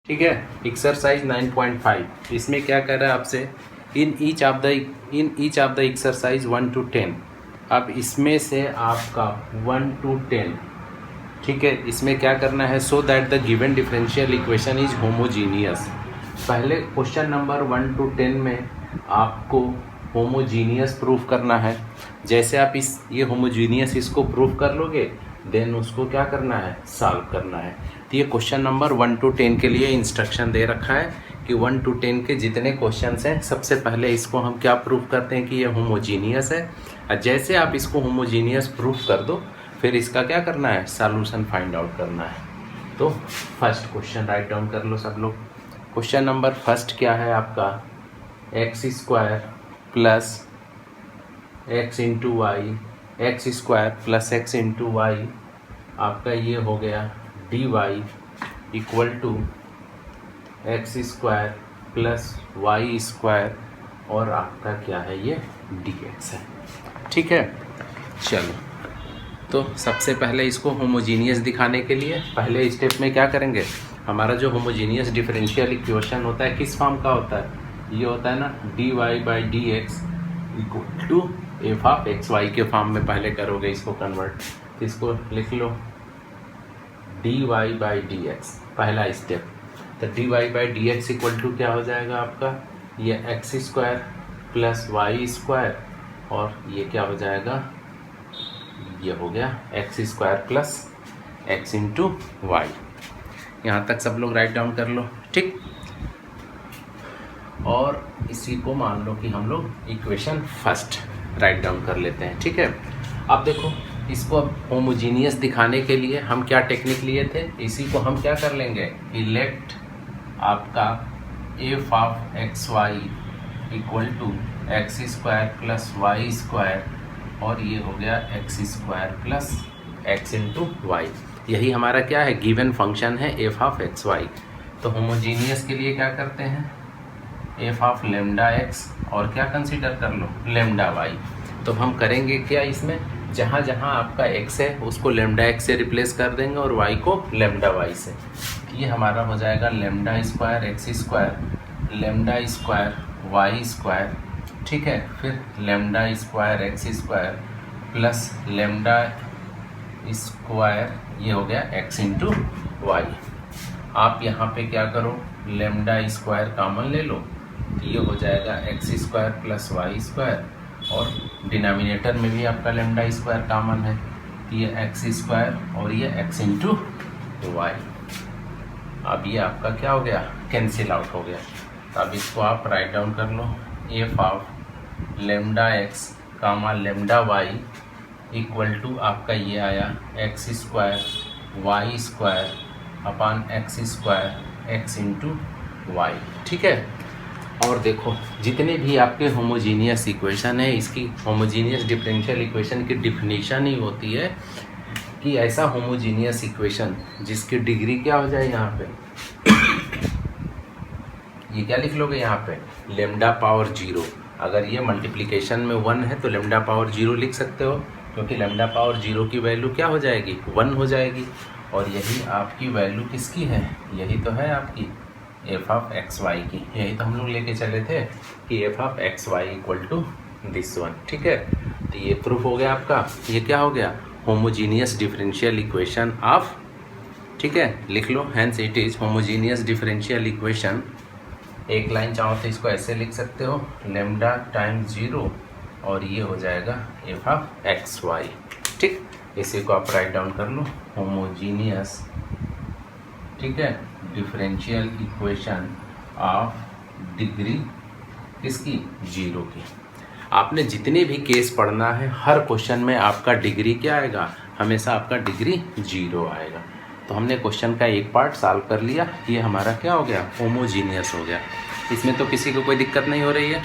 ठीक है। एक्सरसाइज 9.5 इसमें क्या कर रहा है आपसे, in each of the exercise 1 to 10। अब इसमें से आपका 1 to 10, ठीक है, इसमें क्या करना है, so that the given differential equation is homogeneous. पहले क्वेश्चन नंबर 1 to 10 में आपको होमोजीनियस प्रूफ करना है। जैसे आप ये होमोजीनियस इसको प्रूफ कर लोगे, देन उसको क्या करना है, सॉल्व करना है। तो ये क्वेश्चन नंबर 1 to 10 के लिए इंस्ट्रक्शन दे रखा है कि 1 to 10 के जितने क्वेश्चंस हैं, सबसे पहले इसको हम क्या प्रूफ करते हैं कि ये होमोजीनियस है। और जैसे आप इसको होमोजीनियस प्रूफ कर दो, फिर इसका क्या करना है, सॉल्यूशन फाइंड आउट करना है। तो फर्स्ट क्वेश्चन राइट डाउन कर लो सब लोग। क्वेश्चन नंबर फर्स्ट क्या है आपका, x square plus x into y, x square plus x into y, आपका ये हो गया d y equal to x square plus y square, और आपका क्या है, ये डी एक्स है। ठीक है, चलो तो सबसे पहले इसको होमोजीनियस दिखाने के लिए पहले स्टेप में क्या करेंगे, हमारा जो होमोजीनियस डिफरेंशियल इक्वेशन होता है किस फॉर्म का होता है, ये होता है ना d y by d x equal to f of x y के फॉर्म में पहले करोगे इसको कन्वर्ट। तो इसको लिख लो d y by d x, पहला स्टेप। तो d y by d x equal to क्या हो जाएगा आपका, ये x square plus y square, और ये क्या हो जाएगा, ये हो गया x square plus x into y. यहाँ तक सब लोग राइट डाउन कर लो, ठीक। और इसी को मान लो कि हम लोग इक्वेशन फर्स्ट राइट डाउन कर लेते हैं, ठीक है। अब देखो, इसको अब होमोजीनियस दिखाने के लिए हम क्या टेक्निक लिए थे, इसी को हम क्या कर लेंगे, इलेक्ट आपका f of x y equal to x square plus y square, और ये हो गया x square plus x into y. यही हमारा क्या है, गिवन फंक्शन है एफ ऑफ एक्स वाई। तो होमोजीनियस के लिए क्या करते हैं, एफ ऑफ लेमडा एक्स और क्या कंसीडर कर लो, लेमडा वाई। तो हम करेंगे क्या, इसमें जहाँ जहाँ आपका एक्स है उसको लेमडा एक्स से रिप्लेस कर देंगे और वाई को लेमडा वाई से। ये हमारा हो जाएगा lambda square x square, lambda square y square, ठीक है, फिर lambda square x square plus lambda square, ये हो गया एक्स इंटू वाई। आप यहाँ पे क्या करो, लेमडा स्क्वायर कॉमन ले लो, तो ये हो जाएगा x square plus y square, और डिनोमिनेटर में भी आपका लेमडा स्क्वायर कॉमन है, तो ये एक्स स्क्वायर और ये एक्स इंटू वाई। अब ये आपका क्या हो गया, कैंसिल आउट हो गया। तो अब इसको आप राइट डाउन कर लो, f of lambda x comma lambda y equal to आपका ये आया x square y square upon x square x into y, ठीक है। और देखो, जितने भी आपके होमोजीनियस इक्वेशन है, इसकी होमोजीनियस डिफरेंशियल इक्वेशन की डिफिनीशन ही होती है कि ऐसा होमोजीनियस इक्वेशन जिसकी डिग्री क्या हो जाए, यहाँ पे ये क्या लिख लोगे, यहाँ पे लेमडा पावर 0। अगर ये मल्टीप्लिकेशन में 1 है तो लेमडा पावर 0 लिख सकते हो, क्योंकि लेमडा पावर 0 की वैल्यू क्या हो जाएगी, 1 हो जाएगी। और यही आपकी वैल्यू किसकी है, यही तो है आपकी एफ ऑफ एक्स वाई की। यही तो हम लोग लेके चले थे कि f of x y equal to this one, ठीक है। तो ये प्रूफ हो गया आपका, ये क्या हो गया, होमोजीनियस डिफरेंशियल इक्वेशन ऑफ, ठीक है, लिख लो, hence it is homogeneous differential equation. एक लाइन चाहो तो इसको ऐसे लिख सकते हो, लेमडा टाइम्स 0, और ये हो जाएगा एफ ऑफ एक्स वाई, ठीक। इसी को आप राइट डाउन कर लो, होमोजीनियस, ठीक है, डिफरेंशियल इक्वेशन ऑफ डिग्री किसकी, 0 की। आपने जितने भी केस पढ़ना है, हर क्वेश्चन में आपका डिग्री क्या आएगा, हमेशा आपका डिग्री 0 आएगा। तो हमने क्वेश्चन का एक पार्ट सॉल्व कर लिया, ये हमारा क्या हो गया, होमोजीनियस हो गया। इसमें तो किसी को कोई दिक्कत नहीं हो रही है,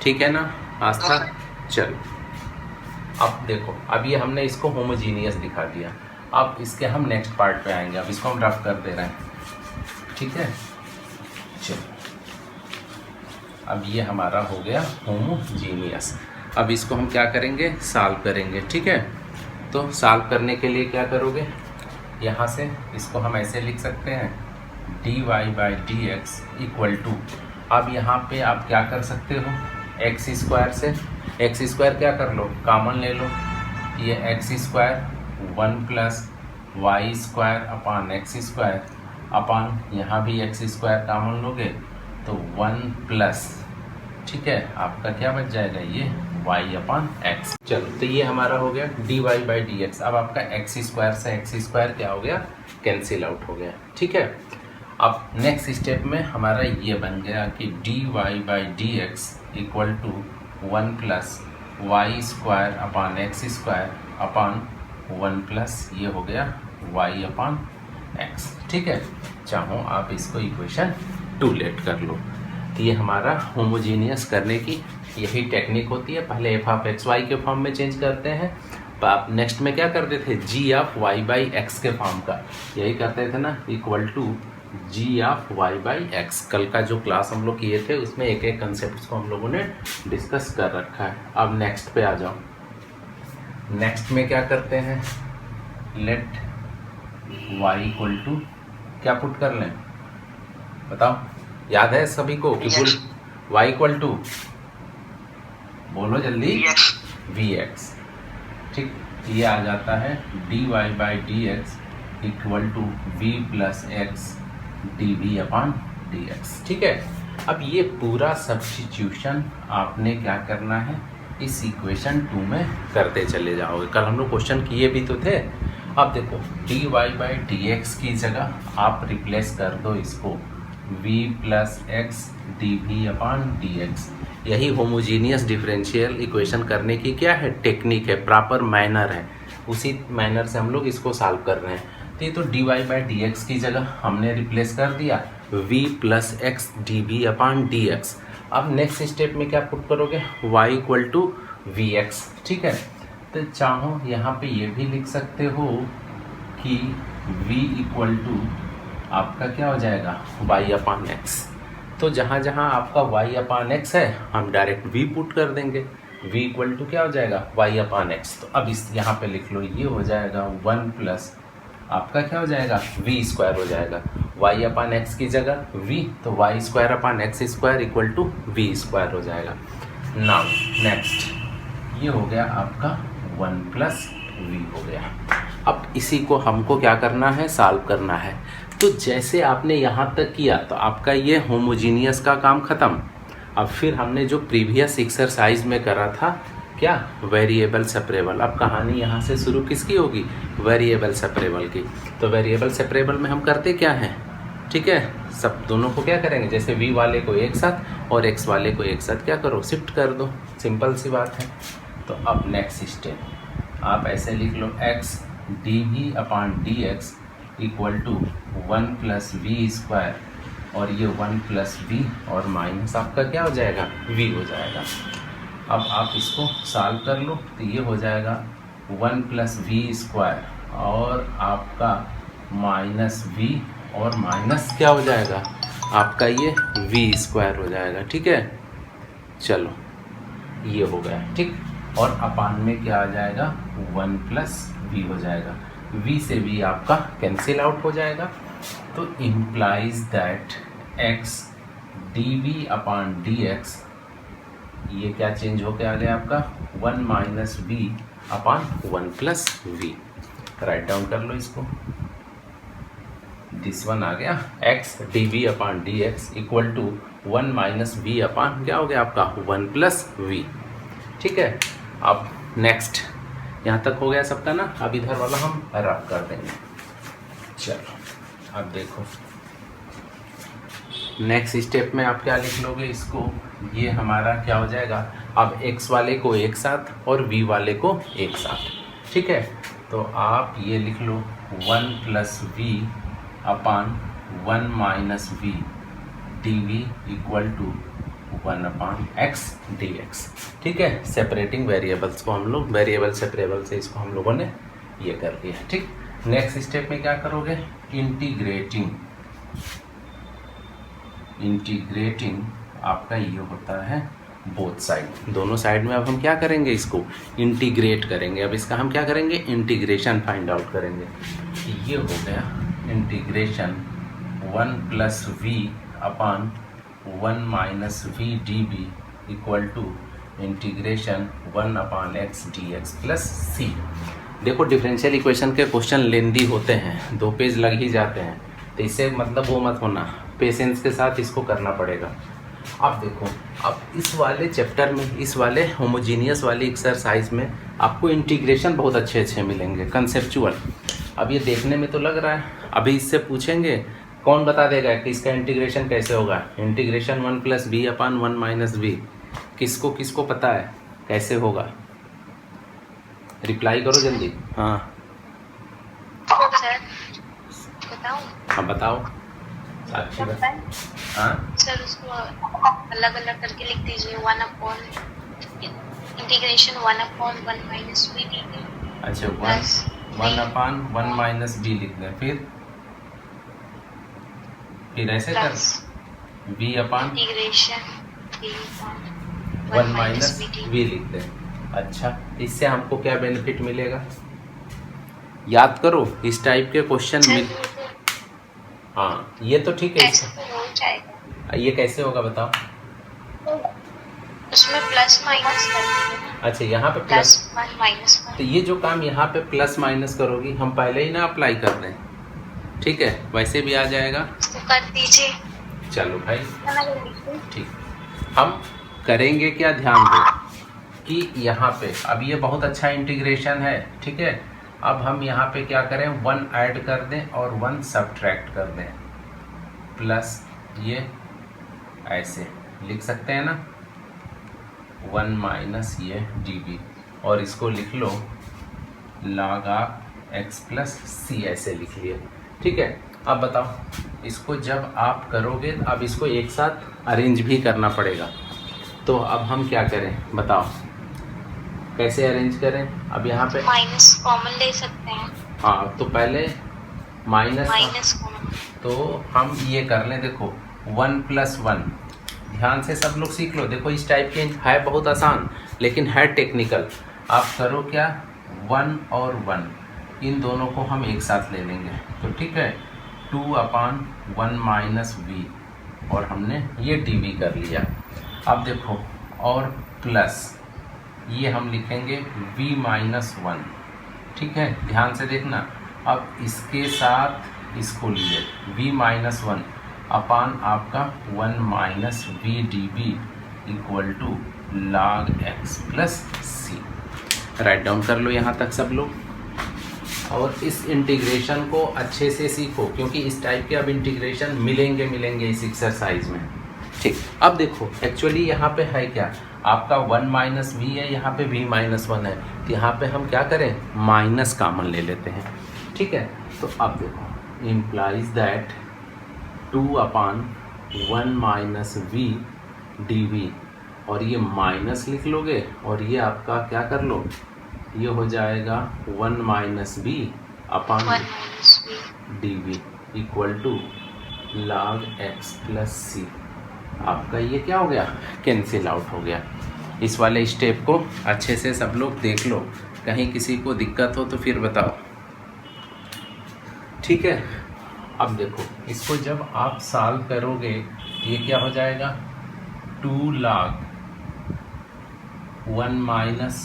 ठीक है ना आस्था। चलो अब देखो, अब ये हमने इसको होमोजीनियस दिखा दिया, अब इसके हम नेक्स्ट पार्ट पे आएंगे। अब इसको हम रफ कर दे रहे हैं, ठीक है। चलो, अब ये हमारा हो गया होमोजीनियस। अब इसको हम क्या करेंगे, सॉल्व करेंगे, ठीक है। तो सॉल्व करने के लिए क्या करोगे, यहाँ से इसको हम ऐसे लिख सकते हैं dy by d x equal to, अब यहाँ पे आप क्या कर सकते हो, एक्स स्क्वायर से एक्स स्क्वायर क्या कर लो, कॉमन ले लो, ये x square 1 plus y square upon x square upon यहाँ भी एक्स स्क्वायर कॉमन लोगे तो 1 प्लस, ठीक है, आपका क्या बच जाएगा, ये y अपान एक्स। चलो तो ये हमारा हो गया dy बाई डी एक्स। अब आपका एक्स स्क्वायर से एक्स स्क्वायर क्या हो गया, कैंसिल आउट हो गया, ठीक है। अब नेक्स्ट स्टेप में हमारा ये बन गया कि dy by d x equal to 1 plus y square upon x square upon 1 plus ये हो गया y अपान एक्स, ठीक है। चाहो आप इसको इक्वेशन 2 लेट कर लो। तो ये हमारा होमोजीनियस करने की यही टेक्निक होती है, पहले एफ ऑफ एक्स वाई के फॉर्म में चेंज करते हैं, तो आप नेक्स्ट में क्या करते थे, g of y by x के फॉर्म का यही करते थे ना, equal to g of y by x. कल का जो क्लास हम लोग किए थे उसमें एक एक कंसेप्ट को हम लोगों ने डिस्कस कर रखा है। अब नेक्स्ट पे आ जाओ। नेक्स्ट में क्या करते हैं, लेट वाई इक्वल टू क्या पुट कर लें, बताओ, याद है सभी को कि बोल y इक्वल टू, बोलो जल्दी, वी एक्स, ठीक। ये आ जाता है dy by d x equal to v plus x d v upon d x, ठीक है। अब ये पूरा सब्स्टिट्यूशन आपने क्या करना है, इस इक्वेशन 2 में करते चले जाओगे। कल हम लोग क्वेश्चन किए भी तो थे। अब देखो dy बाई डी एक्स की जगह आप रिप्लेस कर दो इसको v plus x d v upon d x. यही होमोजीनियस डिफरेंशियल इक्वेशन करने की क्या है, टेक्निक है, प्रॉपर मैनर है, उसी मैनर से हम लोग इसको सॉल्व कर रहे हैं। तो ये तो d y by d x की जगह हमने रिप्लेस कर दिया v plus x d v upon d x. अब नेक्स्ट स्टेप में क्या पुट करोगे, y equal to v x, ठीक है। तो चाहो यहाँ पे ये भी लिख सकते हो कि v इक्वल टू आपका क्या हो जाएगा, y अपान एक्स। तो जहाँ जहाँ आपका y अपान एक्स है हम डायरेक्ट v पुट कर देंगे, v इक्वल टू क्या हो जाएगा, y अपान एक्स। तो अब इस यहाँ पे लिख लो, ये हो जाएगा 1 प्लस आपका क्या हो जाएगा, v स्क्वायर हो जाएगा, y अपान एक्स की जगह v, तो y square upon x square equal to v square हो जाएगा। नाउ नेक्स्ट ये हो गया आपका 1 प्लस v हो गया। अब इसी को हमको क्या करना है, सॉल्व करना है। तो जैसे आपने यहाँ तक किया तो आपका ये होमोजीनियस का काम ख़त्म। अब फिर हमने जो प्रीवियस एक्सरसाइज में करा था क्या, वेरिएबल सेपरेबल। अब कहानी यहाँ से शुरू किसकी होगी, वेरिएबल सेपरेबल की। तो वेरिएबल सेपरेबल में हम करते क्या हैं, ठीक है, सब दोनों को क्या करेंगे, जैसे v वाले को एक साथ और x वाले को एक साथ क्या करो, शिफ्ट कर दो, सिंपल सी बात है। तो अब नेक्स्ट स्टेप आप ऐसे लिख लो, x d v upon d x equal to 1 plus v square, और ये 1 प्लस वी और माइनस आपका क्या हो जाएगा, v हो जाएगा। अब आप इसको सॉल्व कर लो, तो ये हो जाएगा 1 प्लस वी स्क्वायर और आपका माइनस v और माइनस क्या हो जाएगा, आपका ये v स्क्वायर हो जाएगा, ठीक है। चलो ये हो गया, ठीक। और अपान में क्या आ जाएगा, 1 प्लस वी हो जाएगा, v से v आपका कैंसिल आउट हो जाएगा। तो implies that x d v upon d x, ये क्या चेंज हो के आ गया आपका 1 minus v upon 1 plus v. Write down कर लो इसको, दिस वन आ गया x d v upon d x equal to 1 minus v upon क्या हो गया आपका 1 प्लस वी, ठीक है। अब नेक्स्ट यहाँ तक हो गया सबका ना। अब इधर वाला हम रफ कर देंगे। चलो अब देखो नेक्स्ट स्टेप में आप क्या लिख लोगे इसको, ये हमारा क्या हो जाएगा, अब x वाले को एक साथ और v वाले को एक साथ, ठीक है। तो आप ये लिख लो 1 plus v upon 1 minus v d v equal to 1 upon x d x, ठीक है। सेपरेटिंग वेरिएबल्स को हम लोग वेरिएबल सेपरेबल से इसको हम लोगों ने ये कर दिया, ठीक। नेक्स्ट स्टेप में क्या करोगे, इंटीग्रेटिंग आपका ये होता है बोथ साइड, दोनों साइड में अब हम क्या करेंगे, इसको इंटीग्रेट करेंगे। अब इसका हम क्या करेंगे, इंटीग्रेशन फाइंड आउट करेंगे। ये हो गया integration 1 plus v upon 1 minus v d B equal to integration 1 upon x d x plus c. देखो डिफरेंशियल इक्वेशन के क्वेश्चन लेंदी होते हैं, 2 पेज लग ही जाते हैं, तो इससे मतलब वो मत होना, पेशेंस के साथ इसको करना पड़ेगा। अब देखो, अब इस वाले चैप्टर में, इस वाले होमोजीनियस वाली एक्सरसाइज में आपको इंटीग्रेशन बहुत अच्छे अच्छे मिलेंगे, कंसेप्चुअल। अब ये देखने में तो लग रहा है, अभी इससे पूछेंगे कौन बता देगा कि इसका इंटीग्रेशन कैसे होगा, इंटीग्रेशन 1 प्लस बी अपान 1 माइनस बी, किसको किसको पता है कैसे होगा? रिप्लाई करो जल्दी। हाँ सर बताऊं? हाँ बताओ साक्षी बता। हाँ सर उसको अलग अलग करके लिख दीजिए, 1 upon integration 1 upon 1 minus v d v. अच्छा 1 अपान 1 माइनस बी लिख दें, फिर ऐसे कर बी अपान इंटीग्रेशन 1 माइनस बी लिख दें। अच्छा, इससे हमको क्या बेनिफिट मिलेगा याद करो, इस टाइप के क्वेश्चन मिल। हाँ ये तो ठीक है, ये कैसे होगा बताओ? उसमें प्लस माइनस करना। अच्छा यहाँ पे प्लस 1 माइनस 1, तो ये जो काम यहाँ पे प्लस माइनस करोगी, हम पहले ही ना अप्लाई कर दें, ठीक है, वैसे भी आ जाएगा, तो कर दीजिए। चलो भाई ठीक, हम करेंगे क्या, ध्यान दो कि यहाँ पे अब ये बहुत अच्छा इंटीग्रेशन है, ठीक है। अब हम यहाँ पे क्या करें, 1 ऐड कर दें और 1 सब्ट्रैक्ट कर दें, प्लस ये ऐसे लिख सकते हैं ना, 1 माइनस ये डी बी, और इसको लिख लो log ऑफ x प्लस सी, ऐसे लिख लिए, ठीक है। अब बताओ इसको जब आप करोगे, अब इसको एक साथ अरेंज भी करना पड़ेगा, तो अब हम क्या करें बताओ, कैसे अरेंज करें? अब यहाँ पे माइनस कॉमन ले सकते हैं। हाँ तो पहले माइनस कॉमन, तो हम ये कर लें, देखो 1 प्लस 1, ध्यान से सब लोग सीख लो, देखो इस टाइप के है बहुत आसान लेकिन है टेक्निकल। आप करो क्या, 1 और 1 इन दोनों को हम एक साथ ले लेंगे, तो ठीक है, 2 अपान 1 माइनस वी, और हमने ये डी वी कर लिया। अब देखो और प्लस ये हम लिखेंगे v माइनस 1, ठीक है, ध्यान से देखना। अब इसके साथ इसको लिए v माइनस 1 अपान आपका 1 minus v d B equal to log x plus c. Write down कर लो यहाँ तक सब लोग, और इस इंटीग्रेशन को अच्छे से सीखो, क्योंकि इस टाइप के अब इंटीग्रेशन मिलेंगे इस एक्सरसाइज में, ठीक। अब देखो एक्चुअली यहाँ पे है क्या, आपका 1 माइनस वी है, यहाँ पे v माइनस 1 है, तो यहाँ पे हम क्या करें, माइनस कामन ले लेते हैं, ठीक है। तो अब देखो implies that 2 upon 1 minus v d v, और ये माइनस लिख लोगे और ये आपका क्या कर लो, ये हो जाएगा 1 minus b upon d v equal to log x plus c. आपका ये क्या हो गया, कैंसिल आउट हो गया। इस वाले स्टेप को अच्छे से सब लोग देख लो, कहीं किसी को दिक्कत हो तो फिर बताओ, ठीक है। अब देखो इसको जब आप सॉल्व करोगे, ये क्या हो जाएगा, 2 log 1 माइनस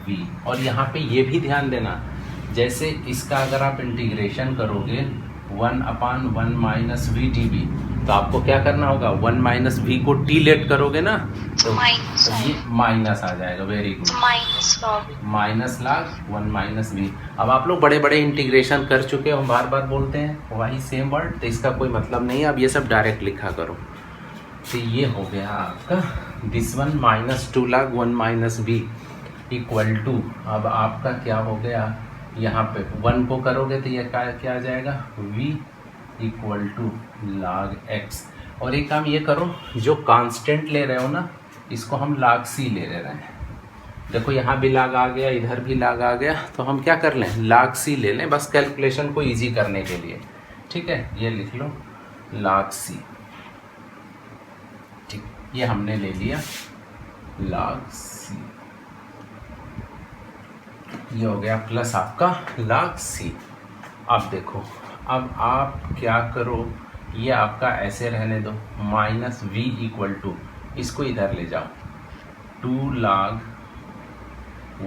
वी, और यहाँ पे ये भी ध्यान देना, जैसे इसका अगर आप इंटीग्रेशन करोगे 1 upon 1 minus v d v, तो आपको क्या करना होगा, 1 माइनस वी को टी लेट करोगे ना, तो ये माइनस आ जाएगा, very good, minus log 1 minus v. अब आप लोग बड़े बड़े इंटीग्रेशन कर चुके हो, हम बार बार बोलते हैं वही सेम वर्ड, तो इसका कोई मतलब नहीं है, अब ये सब डायरेक्ट लिखा करो। तो ये हो गया आपका this one minus 2 log 1 minus v equal to, अब आपका क्या हो गया, यहाँ पे 1 को करोगे तो ये क्या आ जाएगा, v equal to log x, और एक काम ये करो, जो कांस्टेंट ले रहे हो ना, इसको हम log c ले रहे हैं, देखो यहाँ भी log आ गया, इधर भी log आ गया, तो हम क्या कर लें, log c ले लें, बस कैलकुलेशन को इजी करने के लिए, ठीक है। ये लिख लो log c, ठीक, ये हमने ले लिया। log c, ये हो गया प्लस आपका log c। अब देखो, अब आप क्या करो, ये आपका ऐसे रहने दो, माइनस v इक्वल टू, इसको इधर ले जाओ, 2 log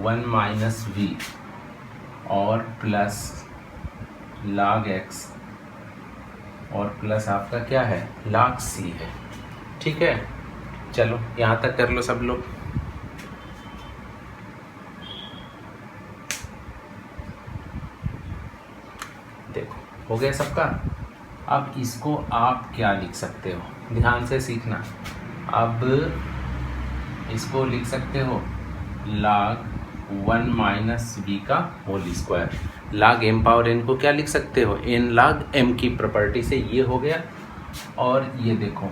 1 माइनस v और प्लस log x और प्लस आपका क्या है log c है। ठीक है, चलो यहाँ तक कर लो सब लोग। देखो हो गया सबका। अब इसको आप क्या लिख सकते हो, ध्यान से सीखना। अब इसको लिख सकते हो log 1 माइनस वी का whole square. log m power n को क्या लिख सकते हो, n log m की प्रॉपर्टी से ये हो गया। और ये देखो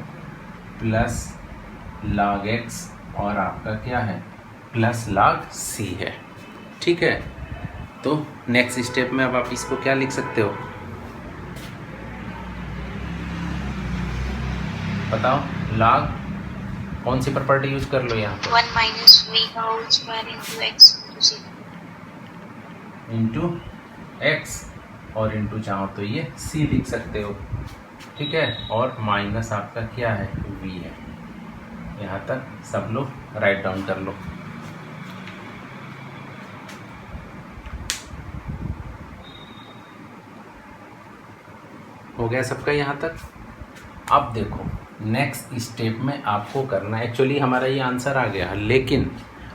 प्लस log x और आपका क्या है प्लस log c है। ठीक है, तो नेक्स्ट स्टेप में अब आप इसको क्या लिख सकते हो, बताओ। log कौन सी प्रॉपर्टी यूज कर लो यहाँ पर, 1 माइनस वी का whole square into x into x और इंटू चाहो तो ये c लिख सकते हो। ठीक है, और माइनस आपका क्या है v है। यहाँ तक सब लोग राइट डाउन कर लो। हो गया सबका यहाँ तक। अब देखो नेक्स्ट स्टेप में आपको करना, एक्चुअली हमारा ये आंसर आ गया, लेकिन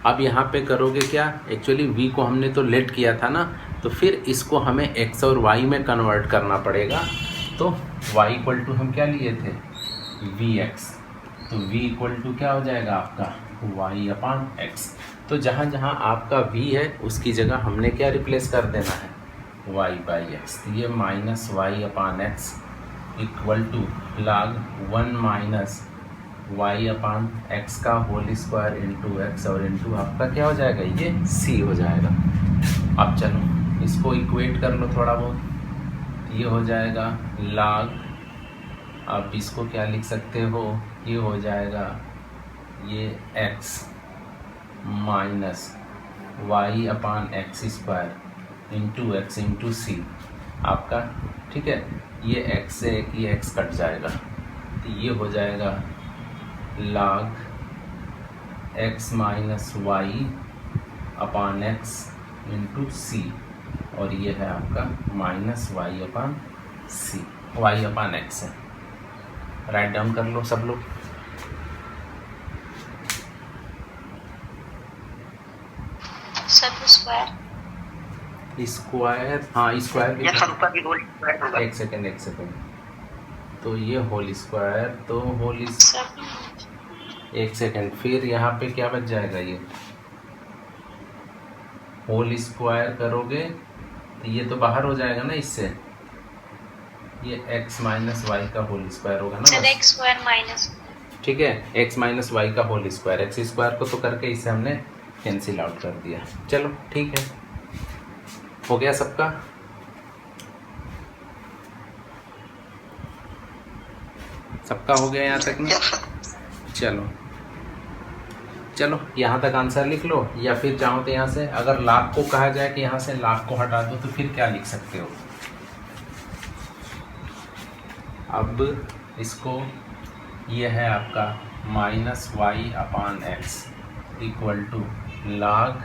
अब यहाँ पे करोगे क्या, एक्चुअली v को हमने तो लेट किया था ना, तो फिर इसको हमें x और y में कन्वर्ट करना पड़ेगा। तो y इक्वल टू हम क्या लिए थे vx, तो v इक्वल टू क्या हो जाएगा आपका y अपान x। तो जहाँ जहाँ आपका v है उसकी जगह हमने क्या रिप्लेस कर देना है y बाई एक्स। तो ये minus y upon x equal to log 1 minus y upon x का होल स्क्वायर इंटू एक्स और इंटू आपका क्या हो जाएगा ये c हो जाएगा। अब चलो इसको इक्वेट कर लो थोड़ा बहुत, ये हो जाएगा log, अब इसको क्या लिख सकते हो, ये हो जाएगा ये x minus y upon x square into x into c आपका। ठीक है, ये x से एक ये x कट जाएगा, तो ये हो जाएगा log x minus y upon x into सी, और ये है आपका माइनस वाई अपान सी, वाई अपान एक्स है। राइट डाउन कर लो सब लोग। सब स्क्वायर स्क्वायर, हाँ स्क्वायर भी, एक सेकेंड, तो ये होल स्क्वायर, तो होल, एक सेकेंड, फिर यहाँ पे क्या बच जाएगा, ये होल स्क्वायर करोगे तो ये तो बाहर हो जाएगा ना इससे, ये x माइनस वाई का होल स्क्वायर होगा ना, एक्स स्क्वायर माइनस, ठीक है, x माइनस वाई का होल स्क्वायर, एक्स स्क्वायर को तो करके इसे हमने कैंसिल आउट कर दिया। चलो ठीक है, हो गया सबका। सबका हो गया यहाँ तक ना। चलो चलो यहाँ तक आंसर लिख लो, या फिर चाहो तो यहाँ से अगर लाख को कहा जाए कि यहाँ से लाख को हटा दो तो फिर क्या लिख सकते हो। अब इसको, ये है आपका minus y upon x equal to log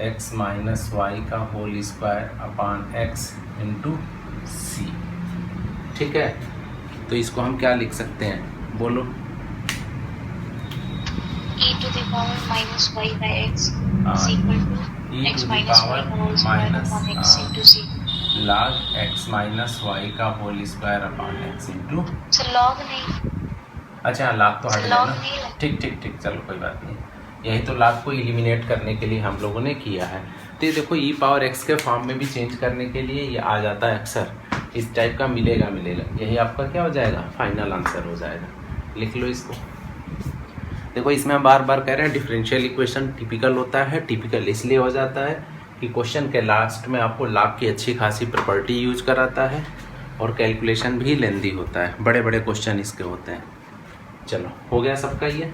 x minus y का whole square upon x into c. ठीक है, तो इसको हम क्या लिख सकते हैं, बोलो। e to the power minus y by x equal to e x to the minus y power का whole square minus upon x into c. log x minus y का whole square upon x into, log नहीं, अच्छा लाख तो हट गया log ना, नहीं है। ठीक ठीक ठीक, चलो कोई बात नहीं, यही तो लाख को एलिमिनेट करने के लिए हम लोगों ने किया है। तो ये देखो e पावर x के फॉर्म में भी चेंज करने के लिए ये आ जाता है अक्सर, इस टाइप का मिलेगा, यही आपका क्या हो जाएगा फाइनल आंसर हो जाएगा। लिख लो इसको। देखो इसमें हम बार बार कह रहे हैं डिफरेंशियल इक्वेशन टिपिकल होता है, टिपिकल इसलिए हो जाता है कि क्वेश्चन के लास्ट में आपको लाख की अच्छी खासी प्रॉपर्टी यूज कराता है और कैलकुलेशन भी लेंदी होता है, बड़े बड़े क्वेश्चन इसके होते हैं। चलो हो गया सबका ये।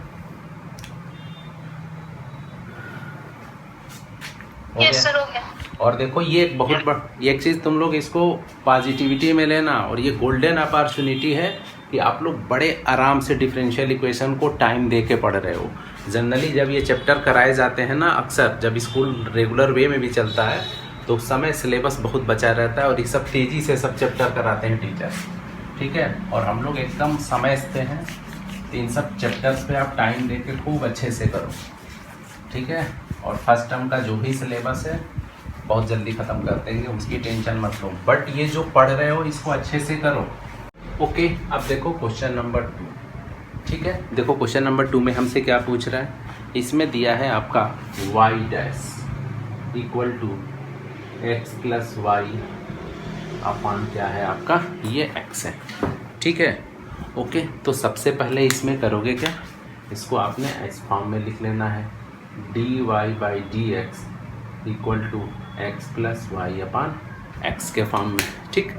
हो गया? सर हो गया। और देखो ये एक बहुत एक चीज़ तुम लोग इसको पॉजिटिविटी में लेना, और ये गोल्डन अपॉर्चुनिटी है कि आप लोग बड़े आराम से डिफरेंशियल इक्वेशन को टाइम दे के पढ़ रहे हो। जनरली जब ये चैप्टर कराए जाते हैं ना, अक्सर जब स्कूल रेगुलर वे में भी चलता है तो उस समय सिलेबस बहुत बचा रहता है और ये सब तेज़ी से सब चैप्टर कराते हैं टीचर, ठीक है। और हम लोग एकदम समझते हैं, तो इन सब चैप्टर्स पे आप टाइम दे के खूब अच्छे से करो, ठीक है। और फर्स्ट टर्म का जो भी सिलेबस है बहुत जल्दी ख़त्म कर देंगे, उसकी टेंशन मत लो, बट ये जो पढ़ रहे हो इसको अच्छे से करो, ओके। अब देखो क्वेश्चन नंबर 2, ठीक है। देखो क्वेश्चन नंबर 2 में हमसे क्या पूछ रहा है, इसमें दिया है आपका y dash equal to x plus y upon क्या है आपका, ये x है, ठीक है, ओके। तो सबसे पहले इसमें करोगे क्या, इसको आपने इस फॉर्म में लिख लेना है, dy by d x equal to x plus y upon x के फॉर्म में, ठीक।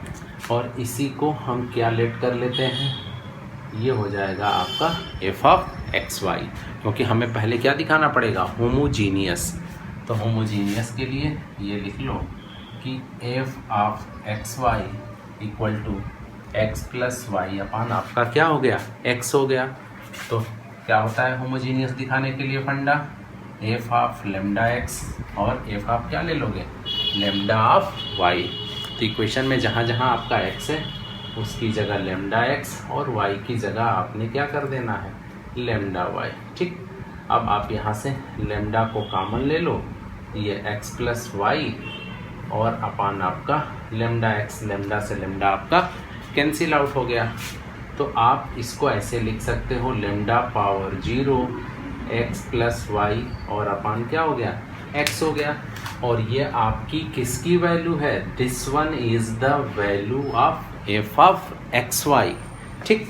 और इसी को हम क्या लेट कर लेते हैं, ये हो जाएगा आपका एफ ऑफ एक्स वाई, क्योंकि हमें पहले क्या दिखाना पड़ेगा, होमोजीनियस। तो होमोजीनियस के लिए ये लिख लो कि f of x y equal to x plus y upon आपका क्या हो गया, एक्स हो गया। तो क्या होता है होमोजीनियस दिखाने के लिए फंडा, एफ ऑफ लेमडा एक्स और एफ ऑफ क्या ले लोगे, लेमडा ऑफ वाई। तो इक्वेशन में जहाँ जहाँ आपका एक्स है उसकी जगह लेमडा एक्स और वाई की जगह आपने क्या कर देना है, लेमडा वाई, ठीक। अब आप यहाँ से लेमडा को कॉमन ले लो, ये एक्स प्लस वाई और अपान आपका लेमडा एक्स, लेमडा से लेमडा आपका कैंसिल आउट हो गया। तो आप इसको ऐसे लिख सकते हो, lambda power 0 x plus y और अपान क्या हो गया, एक्स हो गया। और ये आपकी किसकी वैल्यू है, this one is the value of f of x y, ठीक।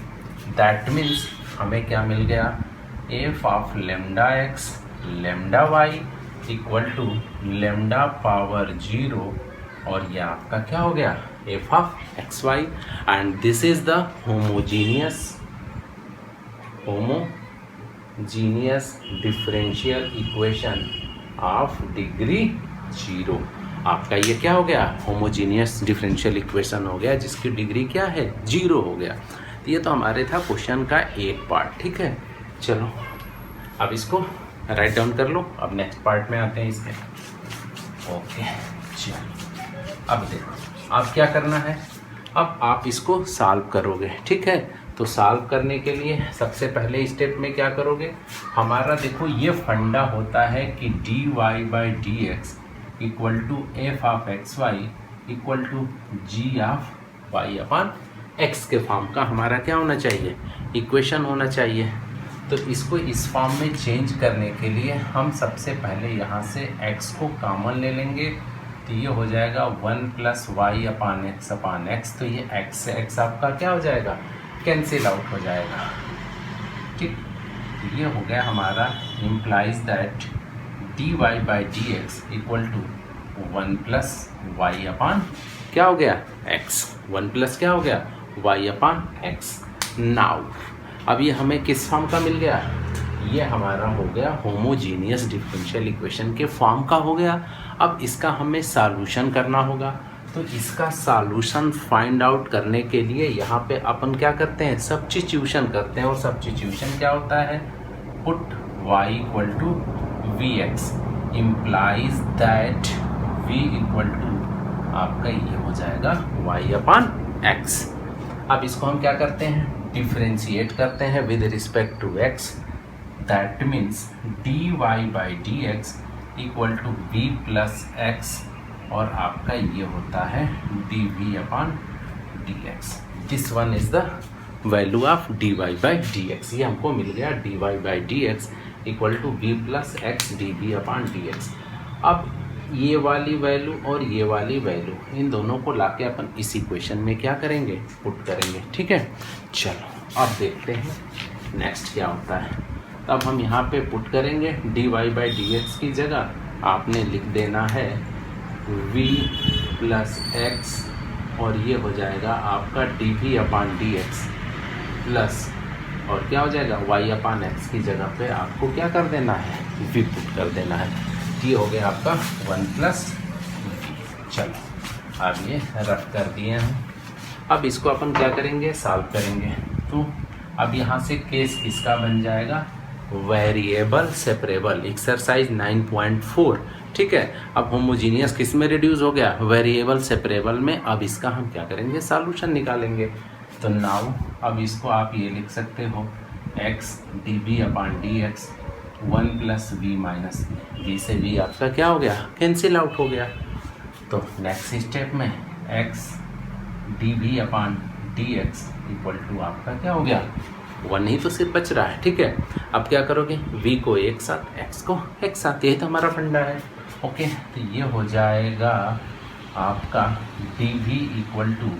दैट मीन्स हमें क्या मिल गया, f of lambda x lambda y equal to lambda power 0 और ये आपका क्या हो गया, f of x y. And this is the homogeneous differential equation of degree 0। आपका ये क्या हो गया, होमोजीनियस डिफरेंशियल इक्वेशन हो गया जिसकी डिग्री क्या है, 0 हो गया। तो ये तो हमारे था क्वेश्चन का एक पार्ट, ठीक है। चलो अब इसको राइट डाउन कर लो, अब नेक्स्ट पार्ट में आते हैं इसके, ओके। चलो अब देखो आप क्या करना है, अब आप इसको सॉल्व करोगे, ठीक है। तो सॉल्व करने के लिए सबसे पहले स्टेप में क्या करोगे, हमारा देखो ये फंडा होता है कि d y by d x equal to f of x y equal to g of y upon x के फॉर्म का हमारा क्या होना चाहिए, इक्वेशन होना चाहिए। तो इसको इस फॉर्म में चेंज करने के लिए हम सबसे पहले यहाँ से x को कॉमन ले लेंगे, तो ये हो जाएगा 1 प्लस वाई अपान एक्स। तो ये x से x आपका क्या हो जाएगा, कैंसिल आउट हो जाएगा, ठीक। तो ये हो गया हमारा, implies that d y by d x equal to 1 plus y upon क्या हो गया, x। 1 प्लस क्या हो गया, वाई अपान एक्स। नाउ अब ये हमें किस फॉर्म का मिल गया, ये हमारा हो गया होमोजीनियस डिफरेंशियल इक्वेशन के फॉर्म का हो गया। अब इसका हमें सॉल्यूशन करना होगा, तो इसका सॉल्यूशन फाइंड आउट करने के लिए यहाँ पे अपन क्या करते हैं, सब्स्टिट्यूशन करते हैं। और सब्स्टिट्यूशन क्या होता है, put y equal to v x implies that v equal to आपका ये हो जाएगा y अपान एक्स। अब इसको हम क्या करते हैं, डिफ्रेंशिएट करते हैं with respect to x। That means d y by d x equal to v plus x और आपका ये होता है d v upon d x. This one is the value of d y by d x. ये हमको मिल गया d y by d x equal to v plus x d v upon d x. अब ये वाली value और ये वाली वैल्यू इन दोनों को लाके अपन इस इक्वेशन में क्या करेंगे, पुट करेंगे, ठीक है। चलो अब देखते हैं नेक्स्ट क्या होता है। तब हम यहाँ पे पुट करेंगे d y by d x की जगह आपने लिख देना है v प्लस एक्स और ये हो जाएगा आपका D v upon d x plus और क्या हो जाएगा y अपान एक्स की जगह पे आपको क्या कर देना है, v पुट कर देना है, ये हो गया आपका 1 प्लस वी। चलो अब ये रफ कर दिए हैं। अब इसको अपन क्या करेंगे, सॉल्व करेंगे। तो अब यहाँ से केस किसका बन जाएगा, वेरिएबल सेपरेबल, एक्सरसाइज 9.4। ठीक है, अब होमोजीनियस किस में रिड्यूस हो गया, वेरिएबल सेपरेबल में। अब इसका हम क्या करेंगे, सॉल्यूशन निकालेंगे। तो नाउ अब इसको आप ये लिख सकते हो x d v upon d x 1 plus v minus v से वी आपका क्या हो गया, कैंसिल आउट हो गया। तो नेक्स्ट स्टेप में x d v upon d x equal to आपका क्या हो गया, 1 ही तो सिर्फ बच रहा है। ठीक है, अब क्या करोगे, v को एक साथ, x को एक साथ, यही तो हमारा फंडा है। ओके, तो ये हो जाएगा आपका dv equal to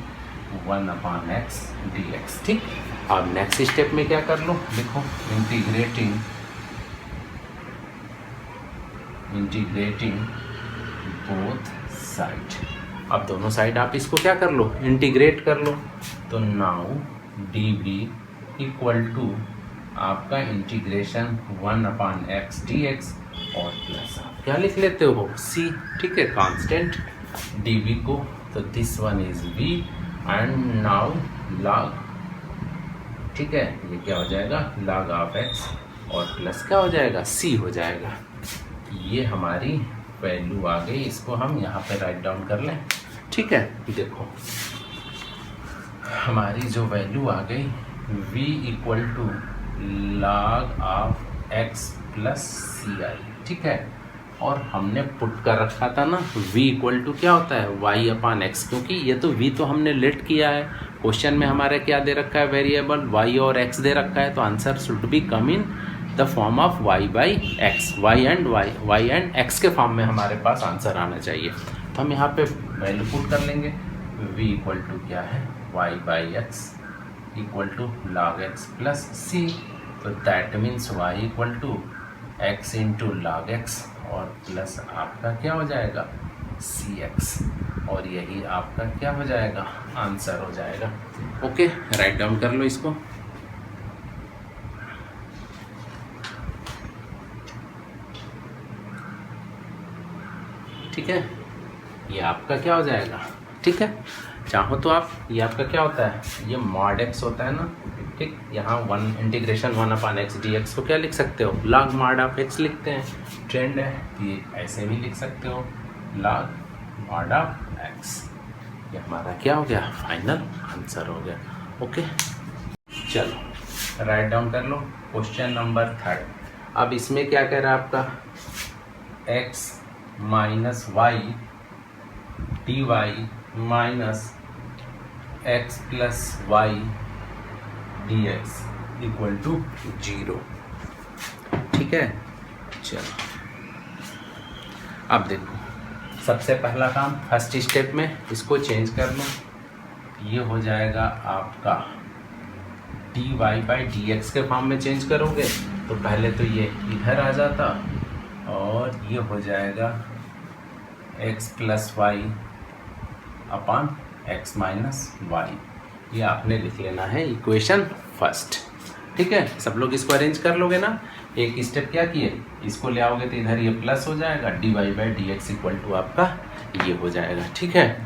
1 upon x d x. ठीक, अब नेक्स्ट स्टेप में क्या कर लो, लिखो इंटीग्रेटिंग बोथ साइड। अब दोनों साइड आप इसको क्या कर लो, इंटीग्रेट कर लो। तो नाउ dv इक्वल टू आपका integration 1 upon x d x और प्लस आप क्या लिख लेते हो, c। ठीक है, कांस्टेंट dv को, तो this one is v and now log। ठीक है, ये क्या हो जाएगा, log ऑफ x और प्लस क्या हो जाएगा, c हो जाएगा। ये हमारी वैल्यू आ गई, इसको हम यहाँ पे राइट डाउन कर लें। ठीक है, देखो हमारी जो वैल्यू आ गई v equal to log of x plus c आई। ठीक है, और हमने पुट कर रखा था ना v इक्वल टू क्या होता है, y अपॉन एक्स, क्योंकि ये तो v तो हमने लेट किया है। क्वेश्चन में हमारे क्या दे रखा है, वेरिएबल y और x दे रखा है, तो answer should be come in the form of y by x, y and x के फॉर्म में हमारे पास आंसर आना चाहिए। तो हम यहाँ पे वैल्यू पुट कर लेंगे, v इक्वल टू क्या है, y by x equal to log x plus c. तो that means y equal to x into log x और प्लस आपका क्या हो जाएगा, सी एक्स, और यही आपका क्या हो जाएगा, आंसर हो जाएगा। ओके, राइट डाउन कर लो इसको। ठीक है, ये आपका क्या हो जाएगा। ठीक है, चाहो तो आप, ये आपका क्या होता है, ये मॉड एक्स होता है ना। ठीक, यहाँ 1 integration 1 upon x d x को क्या लिख सकते हो, log मॉड ऑफ एक्स लिखते हैं, ट्रेंड है, ये ऐसे भी लिख सकते हो log मॉड ऑफ एक्स। ये हमारा क्या हो गया, फाइनल आंसर हो गया। ओके, चलो राइट डाउन कर लो। Question number 3। अब इसमें क्या कह रहा है आपका, x minus y d y minus x plus y d x equal to 0। ठीक है, चलो अब देखो, सबसे पहला काम फर्स्ट स्टेप में इसको चेंज कर लो। ये हो जाएगा आपका d y by d x के फॉर्म में चेंज करोगे, तो पहले तो ये इधर आ जाता और ये हो जाएगा x plus y upon x minus y. ये आपने लिख लेना है इक्वेशन फर्स्ट। ठीक है, सब लोग इसको अरेंज कर लोगे ना। एक स्टेप क्या किए, इसको ले आओगे तो इधर ये प्लस हो जाएगा, d y by d x equal to आपका ये हो जाएगा। ठीक है,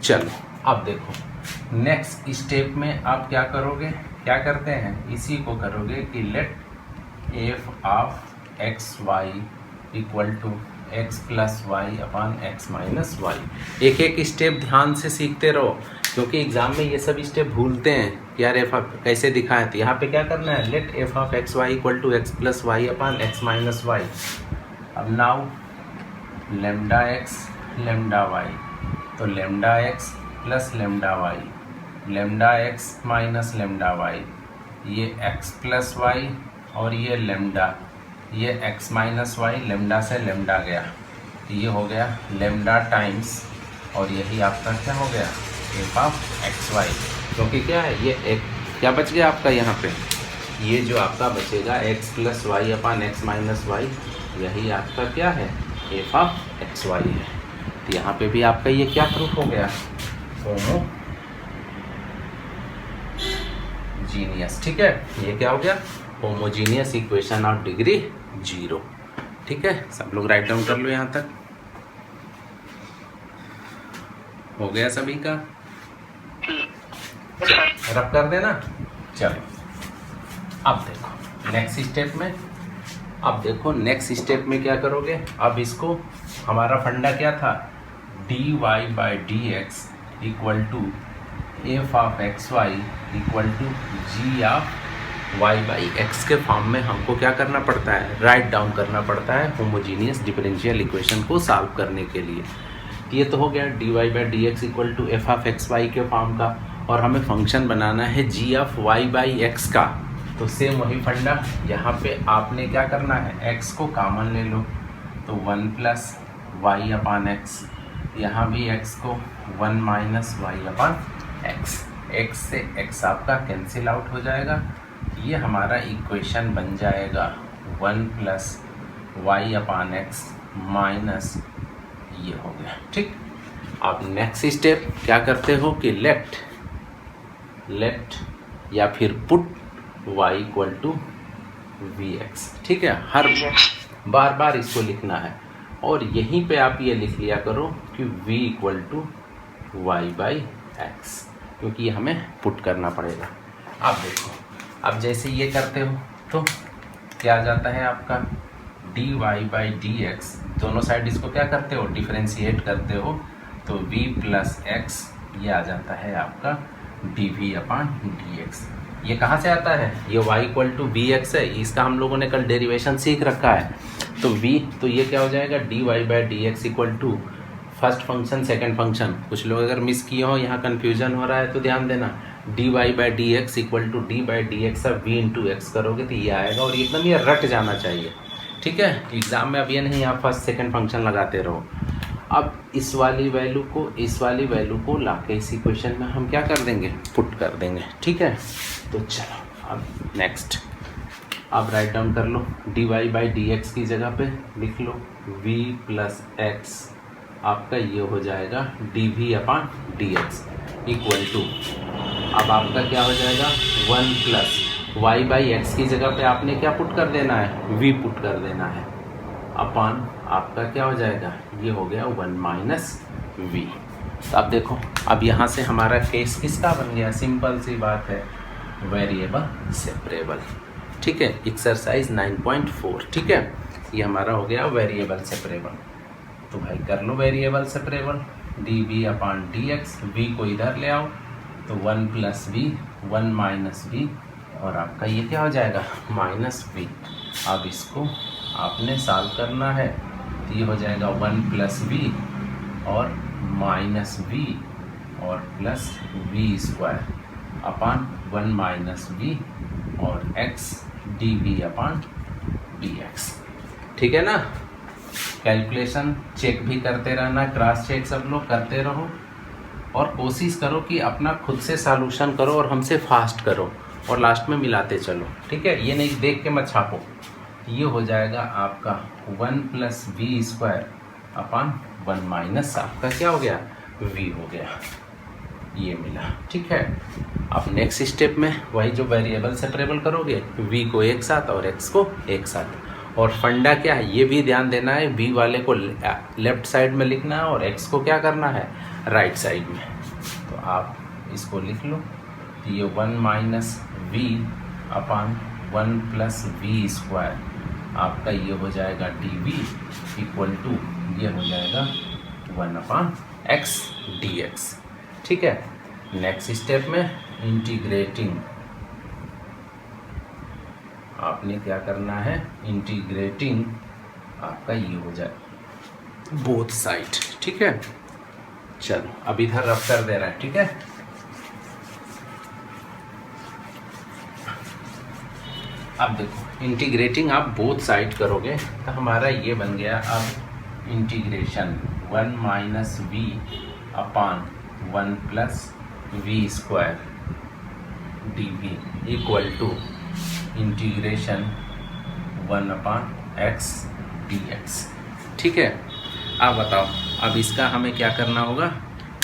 चलो अब देखो नेक्स्ट स्टेप में आप क्या करोगे, क्या करते हैं, इसी को करोगे कि let f of x y equal to x plus y upon x minus y. एक एक स्टेप ध्यान से सीखते रहो, क्योंकि एग्जाम में ये सब स्टेप भूलते हैं कि यार एफ कैसे दिखाएं। तो यहाँ पे क्या करना है, let f of x y equal to x plus y upon x minus y. अब now lambda x lambda y, तो lambda x plus lambda y, lambda x minus lambda y, ये एक्स प्लस वाई और ये lambda, ये x minus y, lambda से lambda गया, ये हो गया लेमडा टाइम्स, और यही आपका क्या हो गया, एफ ऑफ एक्स वाई। क्योंकि क्या है, ये एक क्या बच गया आपका यहाँ पे, ये जो आपका बचेगा x plus y upon x minus y, यही आपका क्या है, एफ ऑफ एक्स वाई है। तो यहाँ पे भी आपका ये क्या प्रूफ हो गया, होमोजीनियस। ठीक है, ये क्या हो गया, होमोजीनियस इक्वेशन ऑफ डिग्री 0। ठीक है, सब लोग राइट डाउन कर लो यहाँ तक। हो गया सभी का? रब कर देना। चलो अब देखो नेक्स्ट स्टेप में, अब देखो नेक्स्ट स्टेप में क्या करोगे। अब इसको, हमारा फंडा क्या था, dy by d x equal to f of x y equal to g of y by x के फॉर्म में हमको क्या करना पड़ता है, राइट डाउन करना पड़ता है होमोजीनियस डिफरेंशियल इक्वेशन को सॉल्व करने के लिए। ये तो हो गया dy by d x equal to f of x y के फॉर्म का, और हमें फंक्शन बनाना है g of y by x का। तो सेम वही फंडा, यहाँ पे आपने क्या करना है, x को कॉमन ले लो तो 1 प्लस वाई अपान एक्स, यहाँ भी x को 1 minus y upon x, x से x आपका कैंसिल आउट हो जाएगा। ये हमारा इक्वेशन बन जाएगा 1 plus y upon x minus ये हो गया। ठीक, अब नेक्स्ट स्टेप क्या करते हो कि लेट या फिर put y equal to v x. ठीक है, हर बार बार इसको लिखना है, और यहीं पे आप ये लिख लिया करो कि v equal to y by x, क्योंकि ये हमें पुट करना पड़ेगा। अब देखो, अब जैसे ये करते हो तो क्या आ जाता है आपका dy बाई डी एक्स, दोनों साइड इसको क्या करते हो, डिफरेंशिएट करते हो, तो v प्लस एक्स ये आ जाता है आपका dv अपान डी एक्स। ये कहाँ से आता है, ये y equal to v x है, इसका हम लोगों ने कल डेरिवेशन सीख रखा है। तो v, तो ये क्या हो जाएगा dy by d x equal to first function second function. कुछ लोग अगर मिस किए हो, यहाँ कन्फ्यूजन हो रहा है तो ध्यान देना, dy by d x equal to d by d x अब v इंटू एक्स करोगे तो ये आएगा, और एकदम ये रट जाना चाहिए। ठीक है, एग्जाम में अब ये नहीं आप फर्स्ट सेकंड फंक्शन लगाते रहो। अब इस वाली वैल्यू को लाके इस इक्वेशन में हम क्या कर देंगे, पुट कर देंगे। ठीक है, तो चलो अब नेक्स्ट, अब राइट डाउन कर लो, dy बाई डी एक्स की जगह पे लिख लो v प्लस एक्स, आपका ये हो जाएगा dv upon d x equal to, अब आपका क्या हो जाएगा 1 प्लस y बाई एक्स की जगह पे आपने क्या पुट कर देना है, v पुट कर देना है, अपान आपका क्या हो जाएगा, ये हो गया 1 माइनस v। तो अब देखो, अब यहाँ से हमारा केस किसका बन गया, सिंपल सी बात है, वेरिएबल सेपरेबल। ठीक है, एक्सरसाइज 9.4। ठीक है, ये हमारा हो गया वेरिएबल सेपरेबल। तो भाई कर लो variable separable, dv upon d x, v को इधर ले आओ तो 1 प्लस v 1 माइनस v, और आपका ये क्या हो जाएगा माइनस v। अब इसको आपने सॉल्व करना है, तो ये हो जाएगा 1 प्लस v और माइनस v और plus v square upon 1 minus v और x dv अपान dx। ठीक है ना, कैलकुलेशन चेक भी करते रहना, क्रॉस चेक सब लोग करते रहो, और कोशिश करो कि अपना खुद से सॉल्यूशन करो और हमसे फास्ट करो, और लास्ट में मिलाते चलो। ठीक है, ये नहीं देख के मत छापो। ये हो जाएगा आपका 1 plus v square upon 1 minus आपका क्या हो गया v हो गया, ये मिला। ठीक है, अब नेक्स्ट स्टेप में वही जो वेरिएबल सेपरेबल करोगे, v को एक साथ और x को एक साथ, और फंडा क्या है ये भी ध्यान देना है, v वाले को लेफ्ट साइड में लिखना है और x को क्या करना है राइट साइड में। तो आप इसको लिख लो, तो ये 1 minus v upon 1 plus v square, आपका ये हो जाएगा dv इक्वल टू ये हो जाएगा 1 अपान x dx। ठीक है, नेक्स्ट स्टेप में इंटीग्रेटिंग, आपने क्या करना है, इंटीग्रेटिंग आपका ये हो जाए बोथ साइड। ठीक है, चलो अब इधर रफ कर दे रहा है। ठीक है, अब देखो इंटीग्रेटिंग आप बोथ साइड करोगे तो हमारा ये बन गया अब integration 1 minus v upon 1 plus v square d v equal to integration 1 upon x d x. ठीक है, अब बताओ, अब इसका हमें क्या करना होगा,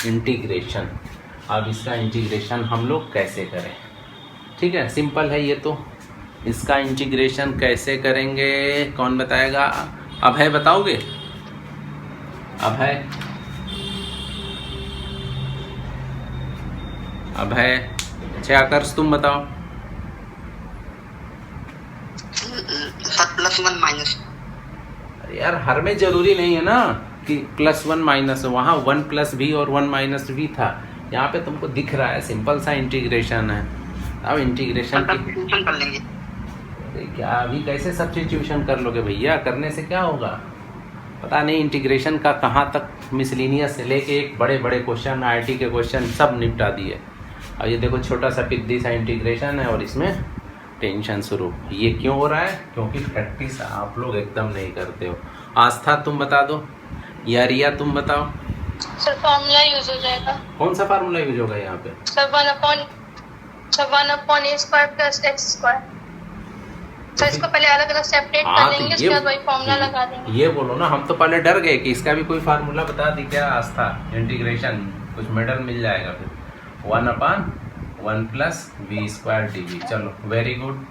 इंटीग्रेशन। अब इसका इंटीग्रेशन हम लोग कैसे करें। ठीक है, सिंपल है ये तो। इसका इंटीग्रेशन कैसे करेंगे कौन बताएगा, अब है बताओगे? अब है? अब है? अच्छा आकर्ष तुम बताओ। +1 माइनस। यार हर में जरूरी नहीं है ना कि +1 माइनस, वहाँ 1 प्लस भी और 1 माइनस भी था। यहाँ पे तुमको दिख रहा है सिंपल सा इंटीग्रेशन है। अब इंटीग्रेशन की सब्स्टिट्यूशन कर लेंगे। अरे क्या अभी कैसे सब्स्टिट्यूशन कर लोगे भैया? करने से क्या होगा? पता नहीं इंटीग्रेशन का कहाँ तक मिसलिनियस से लेके एक बड़े बड़े क्वेश्चन, आईटी के क्वेश्चन सब निपटा दिए। और ये देखो छोटा सा पिद्दी सा इंटीग्रेशन है और इसमें टेंशन शुरू। ये क्यों हो रहा है? क्योंकि प्रैक्टिस आप लोग एकदम नहीं करते हो। आस्था तुम बता दो, या रिया तुम बताओ। सर फॉर्मूला यूज हो जाएगा। कौन सा फार्मूला यूज होगा यहाँ पे? Sir 1/a square plus x square. Sir इसको पहले अलग अलग सेपरेट कर लेंगे, उसके बाद वही फॉर्मूला लगा देंगे। ये बोलो ना, हम तो पहले डर गए कि इसका भी कोई फार्मूला बता दी क्या आस्था? इंटीग्रेशन कुछ मेडल मिल जाएगा फिर। 1/1 plus v square d v. चलो वेरी गुड।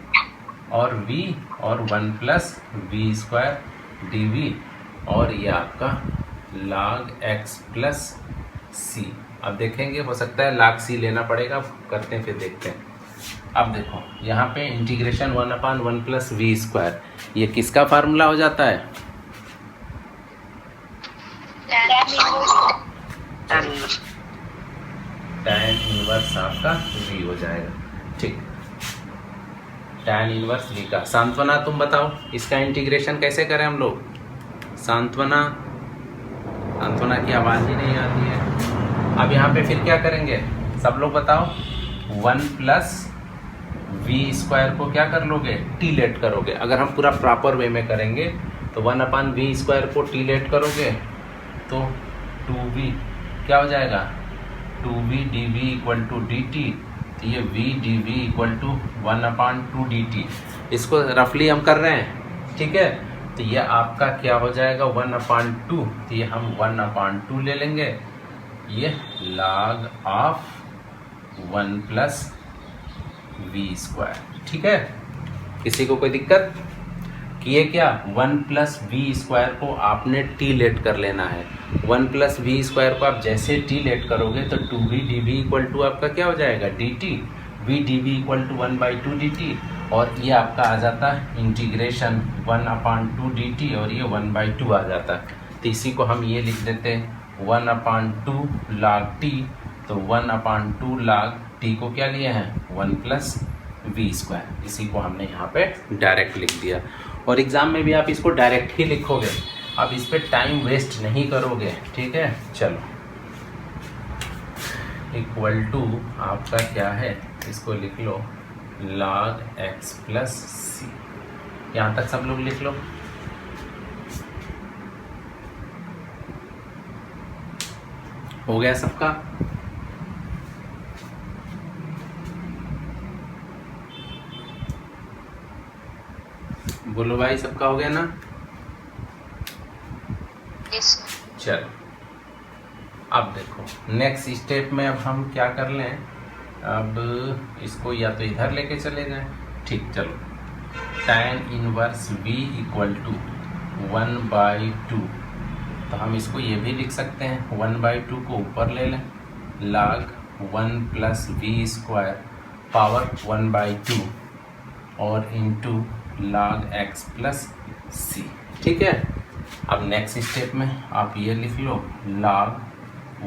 और v और 1 plus v square d v, और ये आपका log x प्लस सी। अब देखेंगे, हो सकता है log c लेना पड़ेगा, करते हैं फिर देखते हैं। अब देखो यहाँ पे इंटीग्रेशन 1/1 प्लस वी स्क्वायर, ये किसका फार्मूला हो जाता है? tan इनवर्स आपका v हो जाएगा। ठीक, tan इनवर्स v का। सांत्वना तुम बताओ, इसका इंटीग्रेशन कैसे करें हम लोग? सांत्वना की आवाज़ ही नहीं आती है। अब यहाँ पे फिर क्या करेंगे सब लोग बताओ? 1 प्लस वी स्क्वायर को क्या कर लोगे? टी लेट करोगे। अगर हम पूरा प्रॉपर वे में करेंगे तो 1/v स्क्वायर को टी लेट करोगे तो 2v क्या हो जाएगा? 2v dv equal to dt। तो ये v dv equal to 1/2 dt। इसको रफली हम कर रहे हैं, ठीक है? तो ये आपका क्या हो जाएगा? 1/2। तो ये हम 1/2 ले लेंगे। ये log of 1 plus v square, ठीक है? किसी को कोई दिक्कत? किए क्या? 1 प्लस वी स्क्वायर को आपने टी लेट कर लेना है। 1 प्लस वी स्क्वायर को आप जैसे टी लेट करोगे तो 2v dv इक्वल टू आपका क्या हो जाएगा? dt। v dv equal to 1/2 dt, और ये आपका आ जाता है इंटीग्रेशन 1/2 dt, और ये 1/2 आ जाता है। तो इसी को हम ये लिख देते हैं 1/2 log t। तो 1/2 log t को क्या लिया है? 1 प्लस वी स्क्वायर। इसी को हमने यहाँ पे डायरेक्ट लिख दिया, और एग्ज़ाम में भी आप इसको डायरेक्ट ही लिखोगे। अब इस पर टाइम वेस्ट नहीं करोगे, ठीक है? चलो, इक्वल टू आपका क्या है? इसको लिख लो log x प्लस सी। यहाँ तक सब लोग लिख लो। हो गया सबका? बोलो भाई, सबका हो गया ना? चलो अब देखो नेक्स्ट स्टेप में अब हम क्या कर लें? अब इसको या तो इधर लेके चले जाएं। ठीक, चलो tan inverse v equal to 1/2। तो हम इसको ये भी लिख सकते हैं, 1/2 को ऊपर ले लें, log 1 plus v square power 1/2 और into log x plus c, ठीक है? अब नेक्स्ट स्टेप में आप ये लिख लो log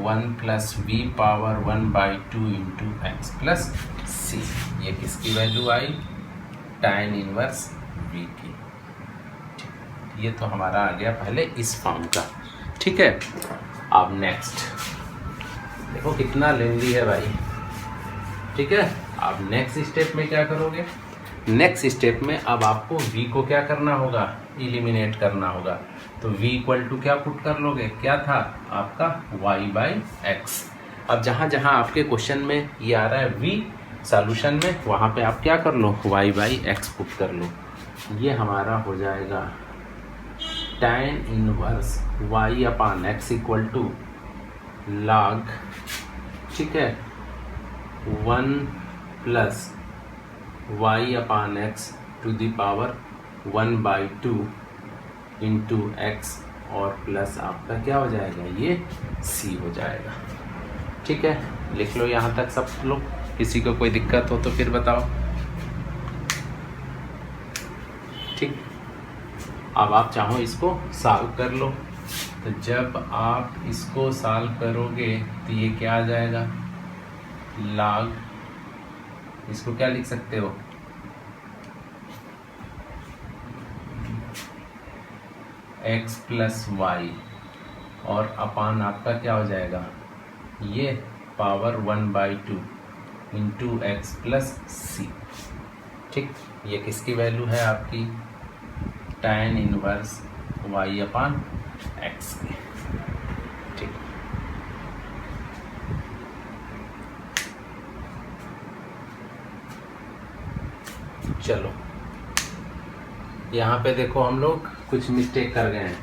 1 plus v power 1/2 into x plus c. ये किसकी वैल्यू आई? tan इनवर्स v की। ये तो हमारा आ गया पहले इस फॉर्म का, ठीक है? अब नेक्स्ट देखो कितना लेंदी है भाई, ठीक है? अब नेक्स्ट स्टेप में क्या करोगे? नेक्स्ट स्टेप में अब आपको v को क्या करना होगा? एलिमिनेट करना होगा। तो v इक्वल टू क्या पुट कर लोगे? क्या था आपका? y/x। अब जहाँ जहाँ आपके क्वेश्चन में ये आ रहा है v सॉल्यूशन में, वहाँ पे आप क्या कर लो? y/x पुट कर लो। ये हमारा हो जाएगा tan inverse y/x equal to log, ठीक है, 1 plus y/x to the power 1/2 into x और प्लस आपका क्या हो जाएगा, ये सी हो जाएगा। ठीक है, लिख लो यहाँ तक सब लोग। किसी को कोई दिक्कत हो तो फिर बताओ। ठीक, अब आप चाहो इसको सॉल्व कर लो। तो जब आप इसको सॉल्व करोगे तो ये क्या आ जाएगा, log, इसको क्या लिख सकते हो, x प्लस वाई और अपान आपका क्या हो जाएगा, ये power 1/2 into x plus c. ठीक, ये किसकी वैल्यू है आपकी, tan inverse y upon x की। ठीक, चलो यहाँ पे देखो हम लोग कुछ मिस्टेक कर गए हैं।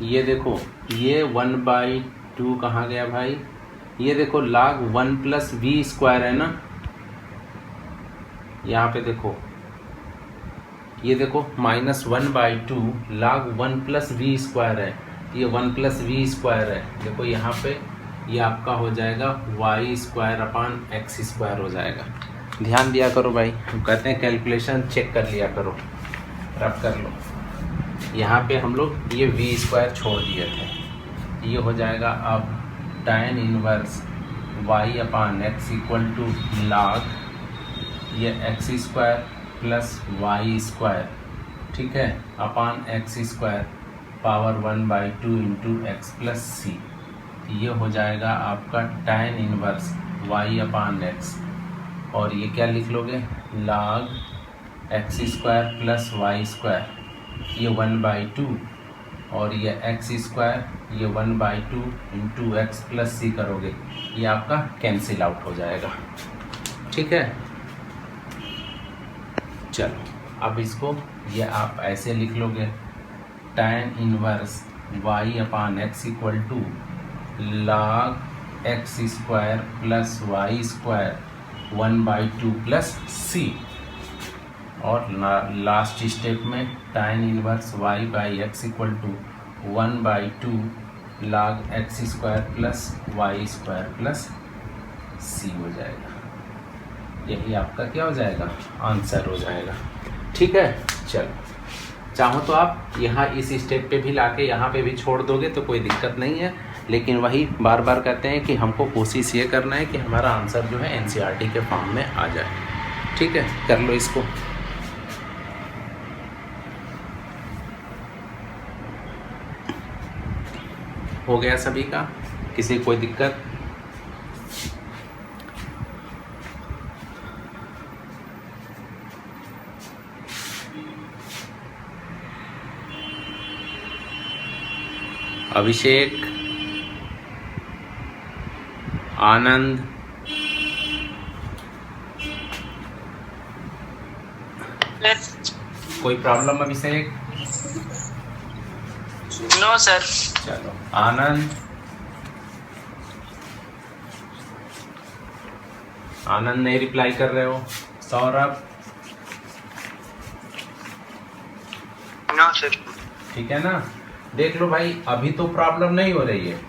ये देखो, ये 1/2 कहाँ गया भाई, ये देखो log 1 प्लस वी स्क्वायर है ना, यहाँ पे देखो, ये देखो -1/2 log 1 प्लस वी स्क्वायर है, ये 1 प्लस वी स्क्वायर है। देखो यहाँ पे ये आपका हो जाएगा y square upon x square हो जाएगा। ध्यान दिया करो भाई, हम कहते हैं कैलकुलेशन चेक कर लिया करो, रब कर लो। यहाँ पे हम लोग ये वी स्क्वायर छोड़ दिए थे, ये हो जाएगा अब tan inverse y upon x equal to log ये x square plus y square, ठीक है, upon x square power 1/2 into x plus c. ये हो जाएगा आपका tan inverse y upon x, और ये क्या लिख लोगे, log x square plus y square, ये 1/2 और ये एक्स स्क्वायर, ये 1/2 इंटू एक्स प्लस सी करोगे, ये आपका कैंसिल आउट हो जाएगा। ठीक है, चलो अब इसको ये आप ऐसे लिख लोगे, tan inverse y upon x equal to log x square plus y square 1/2 plus c, और लास्ट स्टेप में tan inverse y by x equal to 1/2 log x square plus y square plus c हो जाएगा। यही आपका क्या हो जाएगा, answer हो जाएगा। ठीक है, चलो चाहो तो आप यहाँ इस स्टेप पे भी लाके यहाँ पे भी छोड़ दोगे तो कोई दिक्कत नहीं है, लेकिन वही बार बार कहते हैं कि हमको कोशिश ये करना है कि हमारा आंसर जो है एनसीईआरटी के फॉर्म में आ जाए। ठीक है, कर लो इसको। हो गया सभी का, किसी कोई दिक्कत? अभिषेक, आनंद, कोई प्रॉब्लम अभिषेक? No sir. चलो आनंद, आनंद नहीं रिप्लाई कर रहे हो। सौरभ? No sir. ठीक है ना, देख लो भाई, अभी तो प्रॉब्लम नहीं हो रही है,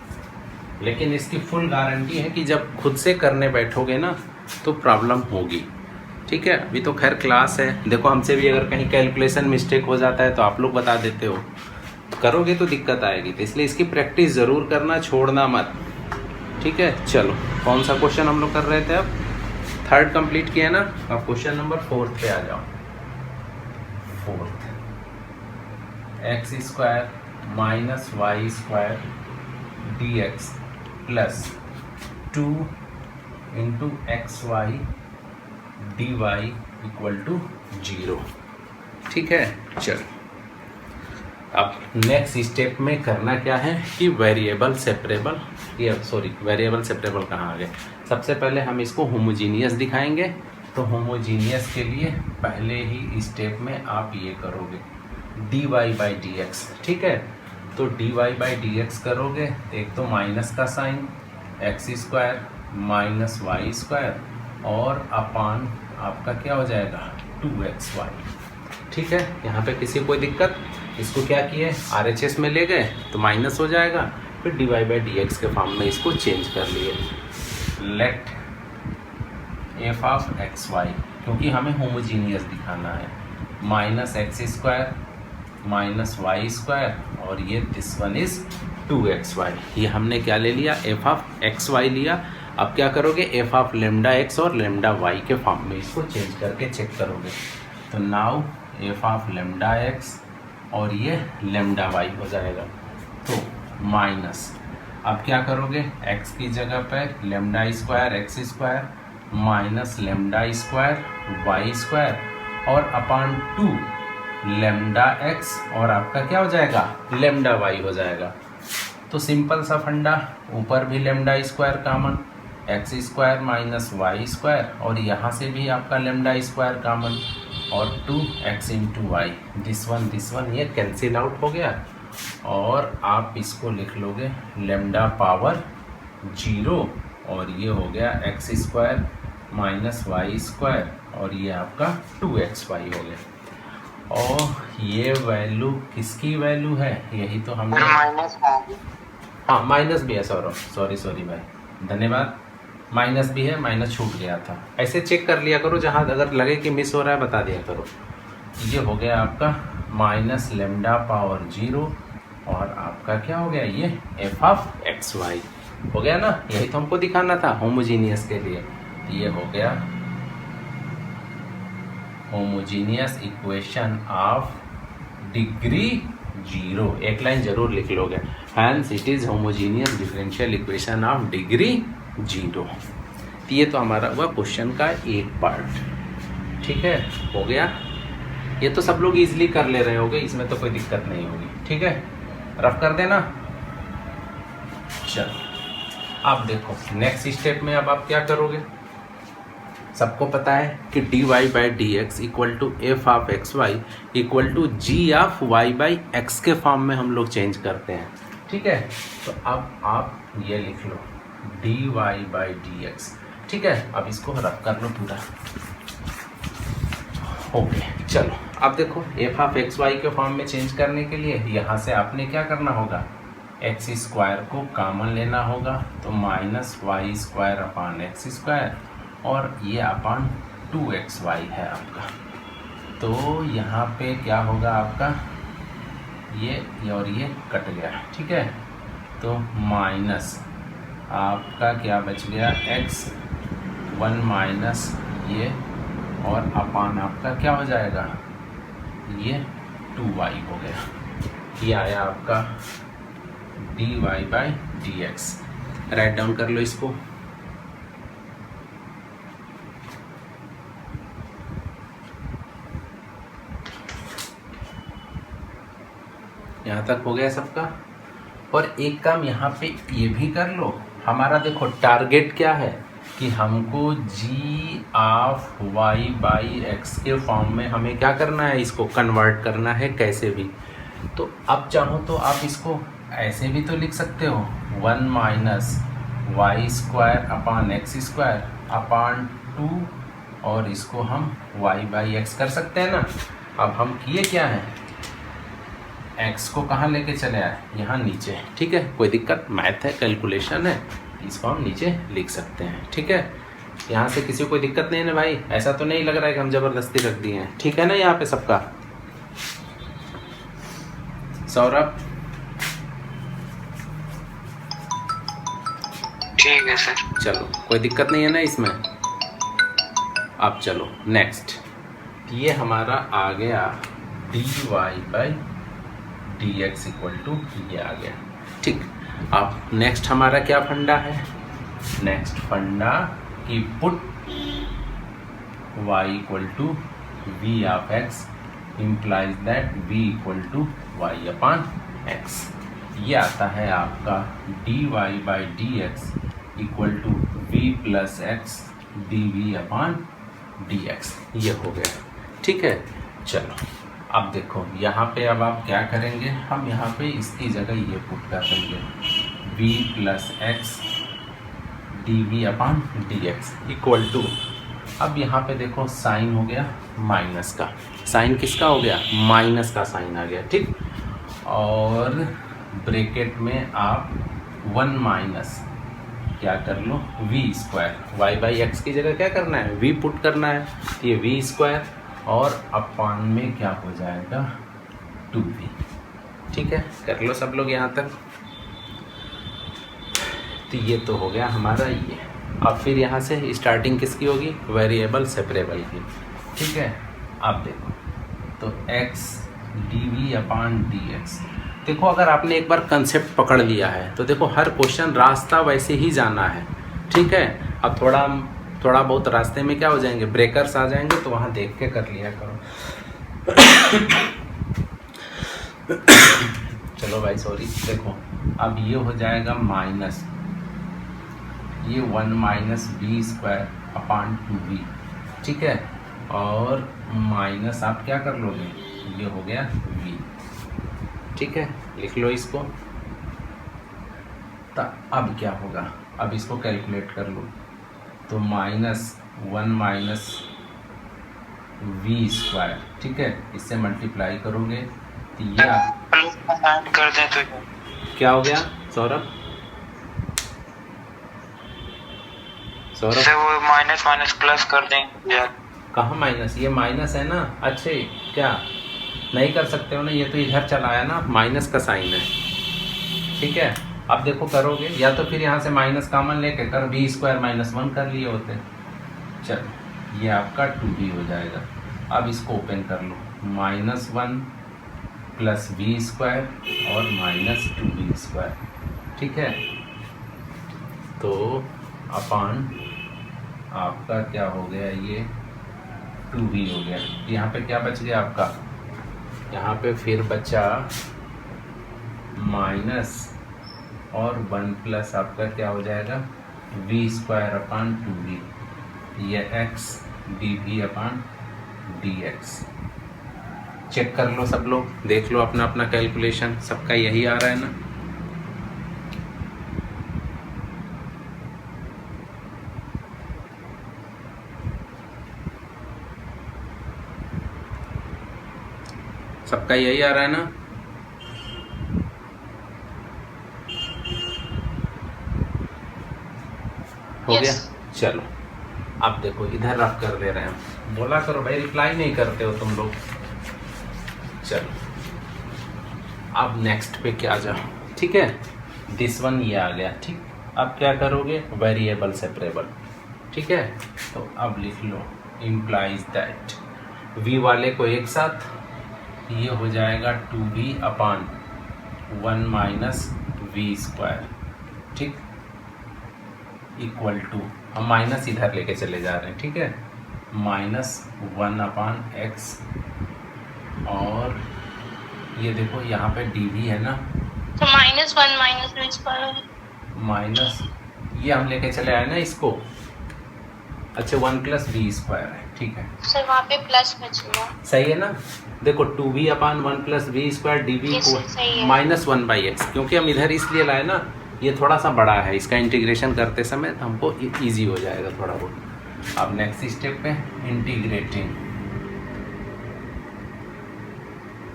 लेकिन इसकी फुल गारंटी है कि जब खुद से करने बैठोगे ना तो प्रॉब्लम होगी। ठीक है, अभी तो खैर क्लास है, देखो हमसे भी अगर कहीं कैलकुलेशन मिस्टेक हो जाता है तो आप लोग बता देते हो, करोगे तो दिक्कत आएगी, तो इसलिए इसकी प्रैक्टिस ज़रूर करना, छोड़ना मत। ठीक है, चलो कौन सा क्वेश्चन हम लोग कर रहे थे, अब थर्ड कंप्लीट किया ना, अब क्वेश्चन नंबर 4 पे आ जाओ। 4 x square minus y square d x plus 2 into x y d y equal to 0। ठीक है, चलो अब नेक्स्ट स्टेप में करना क्या है कि वेरिएबल सेपरेबल, ये सॉरी वेरिएबल सेपरेबल कहाँ आ गए, सबसे पहले हम इसको होमोजीनियस दिखाएंगे। तो होमोजीनियस के लिए पहले ही स्टेप में आप ये करोगे d y by d x. ठीक है, तो d y by d x करोगे, एक तो माइनस का sign, x square minus y square और अपान आपका क्या हो जाएगा 2xy। ठीक है, यहाँ पे किसी कोई दिक्कत? इसको क्या किए, RHS में ले गए तो माइनस हो जाएगा, फिर dy/dx के फॉर्म में इसको चेंज कर लिए। लेट f(x(y), क्योंकि हमें होमोजीनियस दिखाना है, -x² -y² और ये दिस वन इज 2xy। ये हमने क्या ले लिया, f(x(y) लिया। अब क्या करोगे, f(λx) और λy के फॉर्म में इसको चेंज करके चेक करोगे। तो नाउ f(λx) और ये λy हो जाएगा, तो माइनस, अब क्या करोगे, x की जगह पर λ² x² माइनस λ² y² और अपान 2 λx और आपका क्या हो जाएगा, λy हो जाएगा। तो सिंपल सा फंडा, ऊपर भी λ² कॉमन, x² माइनस y² और यहाँ से भी आपका λ² कॉमन और 2x into y, this one ये कैंसिल आउट हो गया और आप इसको लिख लोगे लैम्डा पावर 0 और ये हो गया x² माइनस y² और ये आपका 2xy हो गया। और ये वैल्यू किसकी वैल्यू है, यही तो हमने, हाँ माइनस भी है, सॉरी भाई, धन्यवाद, माइनस भी है, माइनस छूट गया था। ऐसे चेक कर लिया करो, जहाँ अगर लगे कि मिस हो रहा है बता दिया करो। ये हो गया आपका माइनस लैम्डा पावर 0 और आपका क्या हो गया, ये f(x(y) हो गया ना, यही तो हमको दिखाना था होमोजीनियस के लिए। ये हो गया होमोजीनियस इक्वेशन ऑफ डिग्री 0, एक लाइन जरूर लिख लोगे, hence it is homogeneous differential equation of degree 0। ये तो हमारा हुआ क्वेश्चन का एक पार्ट, ठीक है, हो गया। ये तो सब लोग इजीली कर ले रहे होगे, इसमें तो कोई दिक्कत नहीं होगी, ठीक है, रफ कर देना। चलो अब देखो नेक्स्ट स्टेप में अब आप क्या करोगे, सबको पता है कि dy/dx equal to f(x(y) equal to g(y)/x के फॉर्म में हम लोग चेंज करते हैं, ठीक है। तो अब आप ये लिख लो dy/dx, ठीक है। अब इसको रफ कर लो पूरा, ओके। चलो अब देखो f(x(y) के फॉर्म में चेंज करने के लिए यहाँ से आपने क्या करना होगा, x² को कॉमन लेना होगा, तो -y² अपान x² और ये अपान 2xy है आपका। तो यहाँ पे क्या होगा आपका, ये और ये कट गया, ठीक है। तो माइनस आपका क्या बच गया, x1 माइनस ये और अपान आपका क्या हो जाएगा, ये 2y हो गया। ये आया आपका dy/dx। राइट डाउन कर लो इसको। यहाँ तक हो गया सबका। और एक काम यहाँ पे ये भी कर लो, हमारा देखो टारगेट क्या है कि हमको g(y)/x के फॉर्म में हमें क्या करना है, इसको कन्वर्ट करना है कैसे भी। तो अब चाहो तो आप इसको ऐसे भी तो लिख सकते हो, 1 माइनस y² अपान x² अपान 2 और इसको हम y/x कर सकते हैं ना। अब हम किए क्या है, x को कहाँ लेके चले आए, यहाँ नीचे, ठीक है। कोई दिक्कत, मैथ है, कैलकुलेशन है, इसको हम नीचे लिख सकते हैं, ठीक है। यहाँ से किसी को कोई दिक्कत नहीं है ना भाई, ऐसा तो नहीं लग रहा है कि हम ज़बरदस्ती रख दिए हैं, ठीक है ना यहाँ पे सबका। सौरभ, ठीक है सर। चलो कोई दिक्कत नहीं है ना इसमें। अब चलो नेक्स्ट, ये हमारा आ गया dy/dx इक्वल टू ये आ गया, ठीक। अब नेक्स्ट हमारा क्या फंडा है, नेक्स्ट फंडा कि put y equal to v(x) implies that v equal to y/x। ये आता है आपका dy/dx equal to v plus x dv/dx। ये हो गया, ठीक है। चलो अब देखो यहाँ पे अब आप क्या करेंगे, हम यहाँ पे इसकी जगह ये पुट कर देंगे v plus x dv/dx equal to, अब यहाँ पे देखो साइन हो गया माइनस का, साइन किसका हो गया, माइनस का साइन आ गया, ठीक। और ब्रैकेट में आप 1 माइनस क्या कर लो v square, y by x की जगह क्या करना है वी पुट करना है, ये वी स्क्वायर और अपान में क्या हो जाएगा 2v। ठीक है, कर लो सब लोग यहाँ तक। तो ये तो हो गया हमारा ये। अब फिर यहाँ से स्टार्टिंग किसकी होगी, वेरिएबल सेपरेबल की। ठीक है, अब देखो तो x डी अपान डी एक्स। देखो अगर आपने एक बार कंसेप्ट पकड़ लिया है तो देखो हर क्वेश्चन रास्ता वैसे ही जाना है। ठीक है, अब थोड़ा बहुत रास्ते में क्या हो जाएंगे, ब्रेकर्स आ जाएंगे, तो वहाँ देख के कर लिया करो। चलो भाई सॉरी, देखो अब ये हो जाएगा माइनस ये 1 minus B square upon 2v। ठीक है, और माइनस आप क्या कर लोगे, ये हो गया v। ठीक है, लिख लो इसको। तो अब क्या होगा, अब इसको कैलकुलेट कर लो, तो -1 माइनस वी स्क्वायर। ठीक है, इससे मल्टीप्लाई करोगे तो ये ऐड कर दें तो क्या हो गया सौरभ से वो माइनस माइनस प्लस कर दें यार। कहाँ माइनस, ये माइनस है ना। अच्छे क्या नहीं कर सकते हो ना, ये तो इधर चला आया ना, माइनस का साइन है। ठीक है, अब देखो करोगे या तो फिर यहाँ से माइनस कॉमन लेके कर बी स्क्वायर -1 कर लिए होते। चलो ये आपका 2b हो जाएगा। अब इसको ओपन कर लो, -1 प्लस बी स्क्वायर और -2b स्क्वायर। ठीक है, तो अपान आपका क्या हो गया, ये 2b हो गया। यहाँ पे क्या बच गया आपका, यहाँ पे फिर बचा माइनस और 1 प्लस आपका क्या हो जाएगा v स्क्वायर अपान 2v, ये x dv अपान dx। चेक कर लो सब लोग, देख लो अपना अपना कैलकुलेशन, सबका यही आ रहा है ना। सबका यही आ रहा है ना। हो गया, चलो अब देखो इधर रफ कर दे रहे हैं, बोला करो भाई, रिप्लाई नहीं करते हो तुम लोग। चलो अब नेक्स्ट पे क्या जाओ। ठीक है, दिस वन ये आ गया। ठीक, अब क्या करोगे, वेरिएबल सेपरेबल। ठीक है, तो अब लिख लो इम्प्लाइज दैट v वाले को एक साथ, ये हो जाएगा 2v upon 1 minus v square. ठीक, इक्वल टू, हम माइनस इधर लेके चले जा रहे हैं। ठीक है, -1 अपान x, और ये देखो यहाँ पे dv है ना, तो -1 माइनस वी स्क्वायर, माइनस ये हम लेके चले आए ना इसको। अच्छा 1 प्लस वी स्क्वायर है। ठीक है सर, वहाँ पे प्लस बचेगा। सही है ना। देखो 2v upon 1 plus v square d v -1 by x, क्योंकि हम इधर इसलिए लाए ना, ये थोड़ा सा बड़ा है, इसका इंटीग्रेशन करते समय तो हमको इजी हो जाएगा थोड़ा बहुत। अब नेक्स्ट स्टेप पे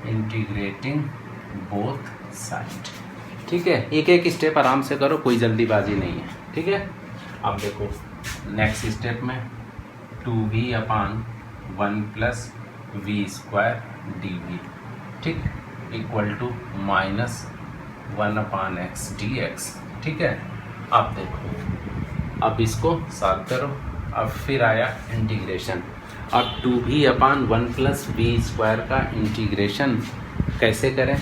इंटीग्रेटिंग बोथ साइड। ठीक है, एक एक स्टेप आराम से करो, कोई जल्दीबाजी नहीं है। ठीक है, अब देखो नेक्स्ट स्टेप में 2v upon 1 plus v square d v. ठीक, equal to -1 upon x d x. ठीक है, अब देखो अब इसको सॉल्व करो। अब फिर आया इंटीग्रेशन। अब 2v upon 1 plus v square का इंटीग्रेशन कैसे करें।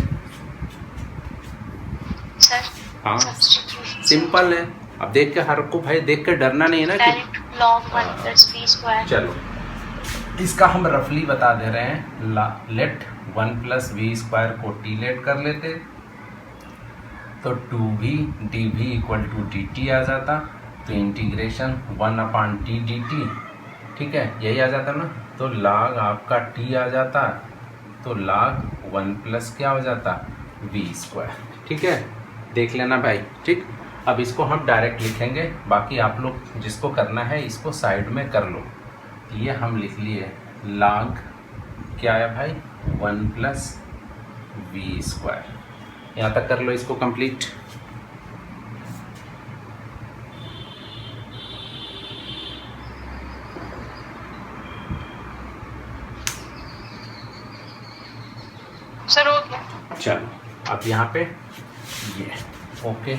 सर हाँ सब्स्टिट्यूशन सिंपल है। अब देख के हर को भाई देख के डरना नहीं है ना कि direct log 1 plus v square. चलो इसका हम रफली बता दे रहे हैं। लेट 1 प्लस वी स्क्वायर को टी लेट कर लेते तो 2v dv equal to dt आ जाता, तो integration 1 upon t d t. ठीक है, यही आ जाता ना, तो log आपका t आ जाता, तो log 1 प्लस क्या हो जाता v स्क्वायर। ठीक है, देख लेना भाई। ठीक, अब इसको हम डायरेक्ट लिखेंगे, बाकी आप लोग जिसको करना है इसको साइड में कर लो। ये हम लिख लिए log क्या है भाई 1 प्लस वी स्क्वायर। यहाँ तक कर लो इसको कंप्लीट। सर हो गया। चलो अब यहाँ पे ये ओके,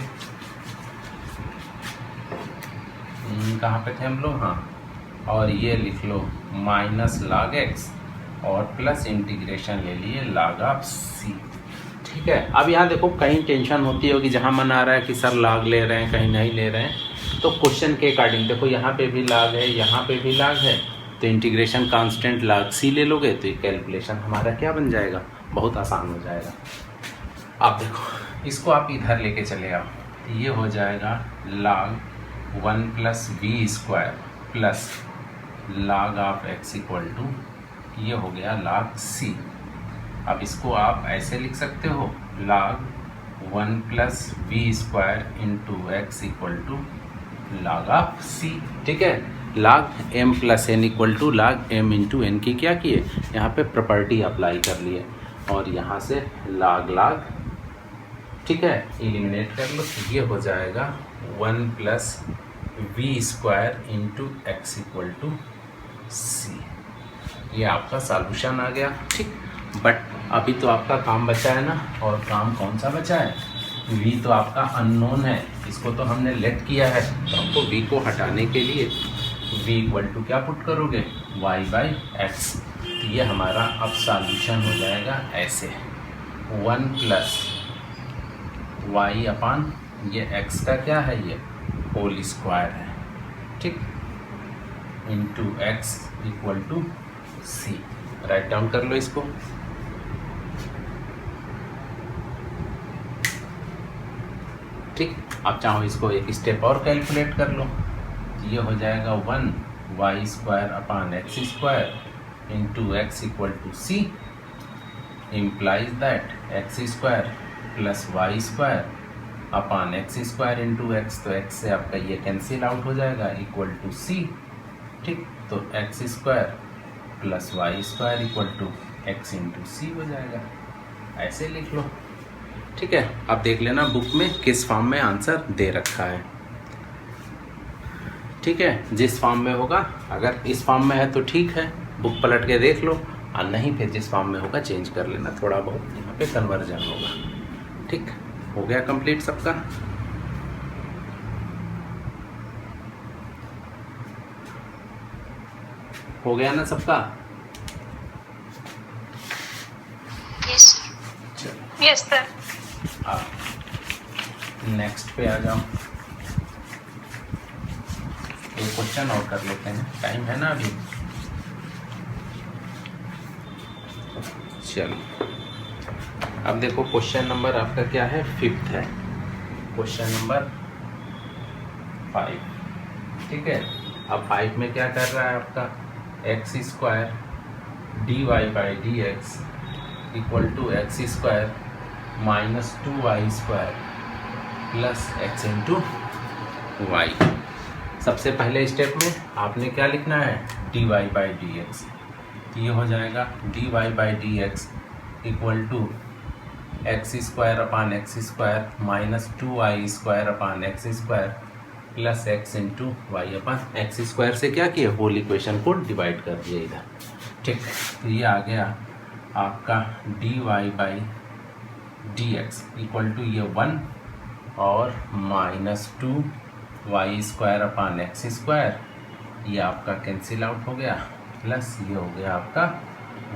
कहाँ पे थे हम लोग? हाँ, और ये लिख लो माइनस log x और प्लस इंटीग्रेशन ले लिए log ऑफ c। ठीक है, अब यहाँ देखो कहीं टेंशन होती होगी, जहाँ मन आ रहा है कि सर log ले रहे हैं, कहीं नहीं ले रहे हैं, तो क्वेश्चन के अकॉर्डिंग देखो यहाँ पे भी log है, यहाँ पे भी log है, तो इंटीग्रेशन कांस्टेंट log c ले लोगे तो ये कैलकुलेशन हमारा क्या बन जाएगा, बहुत आसान हो जाएगा। अब देखो इसको आप इधर लेके चले आओ, ये हो जाएगा log 1 plus v square plus log of x equal to, ये हो गया log c। अब इसको आप ऐसे लिख सकते हो log 1 plus v square into x equal to log of c। ठीक है, log m plus n equal to log m into n की क्या किए, यहाँ पे प्रॉपर्टी अप्लाई कर लिए और यहाँ से log ठीक है एलिमिनेट कर लो, तो ये हो जाएगा 1 plus v square into x equal to c. ये आपका सॉल्यूशन आ गया। ठीक, बट अभी तो आपका काम बचा है ना, और काम कौन सा बचा है? वी तो आपका अननोन है, इसको तो हमने लेट किया है, तो आपको वी को हटाने के लिए वी इक्वल टू क्या पुट करोगे, वाई बाई एक्स। तो ये हमारा अब सॉल्यूशन हो जाएगा ऐसे 1 प्लस वाई अपान ये एक्स का क्या है, ये होल स्क्वायर है। ठीक, into x equal to c. Write down कर लो इसको। ठीक, आप चाहो इसको एक स्टेप और कैलकुलेट कर लो, ये हो जाएगा 1 y square upon x square into x equal to c, implies that x square plus y square upon x square into x, तो एक्स से आपका ये कैंसिल आउट हो जाएगा इक्वल टू सी। ठीक, तो x square plus y square equal to x into c हो जाएगा, ऐसे लिख लो। ठीक है, अब देख लेना बुक में किस फॉर्म में आंसर दे रखा है। ठीक है, जिस फॉर्म में होगा, अगर इस फॉर्म में है तो ठीक है, बुक पलट के देख लो, और नहीं फिर जिस फॉर्म में होगा चेंज कर लेना, थोड़ा बहुत यहाँ पे कन्वर्जन होगा। ठीक, हो गया कंप्लीट सबका। हो गया ना सबका? यस चलो यस सर। नेक्स्ट पे आ जाओ, एक क्वेश्चन और कर लेते हैं, टाइम है ना अभी। चलो अब देखो क्वेश्चन नंबर आपका क्या है, 5th है, क्वेश्चन नंबर 5। ठीक है, अब 5 में क्या कर रहा है आपका, x square d y by d x equal to x square minus 2y square plus x into y. सबसे पहले स्टेप में आपने क्या लिखना है, d y by d x, तो ये हो जाएगा d y by d x equal to x square upon x square minus 2y square upon x square plus x into y upon x square से क्या किया, होल इक्वेशन को divide कर दिया इधर। ठीक, तो ये आ गया आपका d y by d x equal to ये 1 और minus 2y square upon x square, ये आपका कैंसिल आउट हो गया, प्लस ये हो गया आपका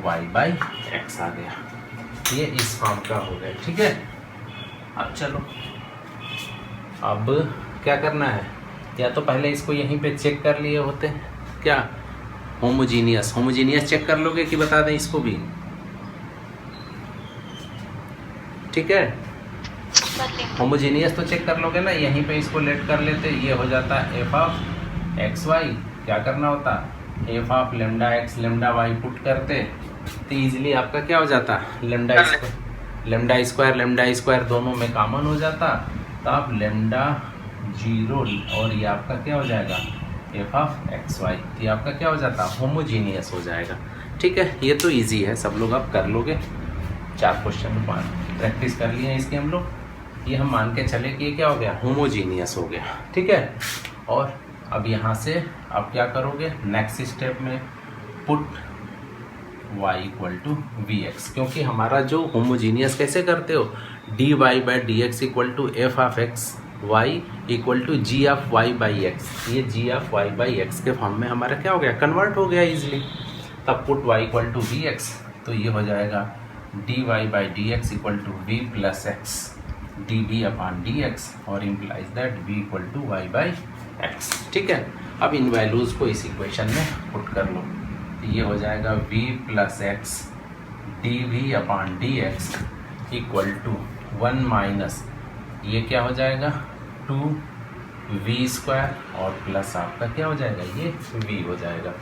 y बाई एक्स आ गया। ये इस फॉर्म का हो गया। ठीक है, अब चलो अब क्या करना है, या तो पहले इसको यहीं पे चेक कर लिए होते, क्या होमोजीनियस चेक कर लोगे कि बता दें इसको भी? ठीक है, होमोजीनियस तो चेक कर लोगे ना, यहीं पे इसको लेट कर लेते, ये हो जाता एफ ऑफ एक्स वाई, क्या करना होता, f of lambda x lambda y put करते, तो ईजिली आपका क्या हो जाता, लेमडा स्क्वायर दोनों में कॉमन हो जाता, तो आप लेमडा 0 और ये आपका क्या हो जाएगा, एफ ऑफ एक्स वाई, ये आपका क्या हो जाता, होमोजीनियस हो जाएगा। ठीक है, ये तो इजी है, सब लोग आप कर लोगे। 4 क्वेश्चन 5 प्रैक्टिस कर लिए हैं इसकी हम लोग। ये हम मान के चले कि ये क्या हो गया, होमोजीनियस हो गया, ठीक है। और अब यहाँ से आप क्या करोगे, नेक्स्ट स्टेप में put y equal to v x, क्योंकि हमारा जो होमोजीनियस कैसे करते हो, d y by d x equal to f of x y equal to g of y by x, ये g of y by x के form में हमारा क्या हो गया, कन्वर्ट हो गया इजीली। तब put y equal to v x, तो ये हो जाएगा d y by d x equal to v plus x d v upon d x, और implies that v equal to y by x, ठीक है। अब इन वैल्यूज़ को इस इक्वेशन में पुट कर लो, ये हो जाएगा v plus x d v upon d x equal to 1 minus ये क्या हो जाएगा 2v स्क्वायर, और प्लस आपका क्या हो जाएगा, ये v हो जाएगा।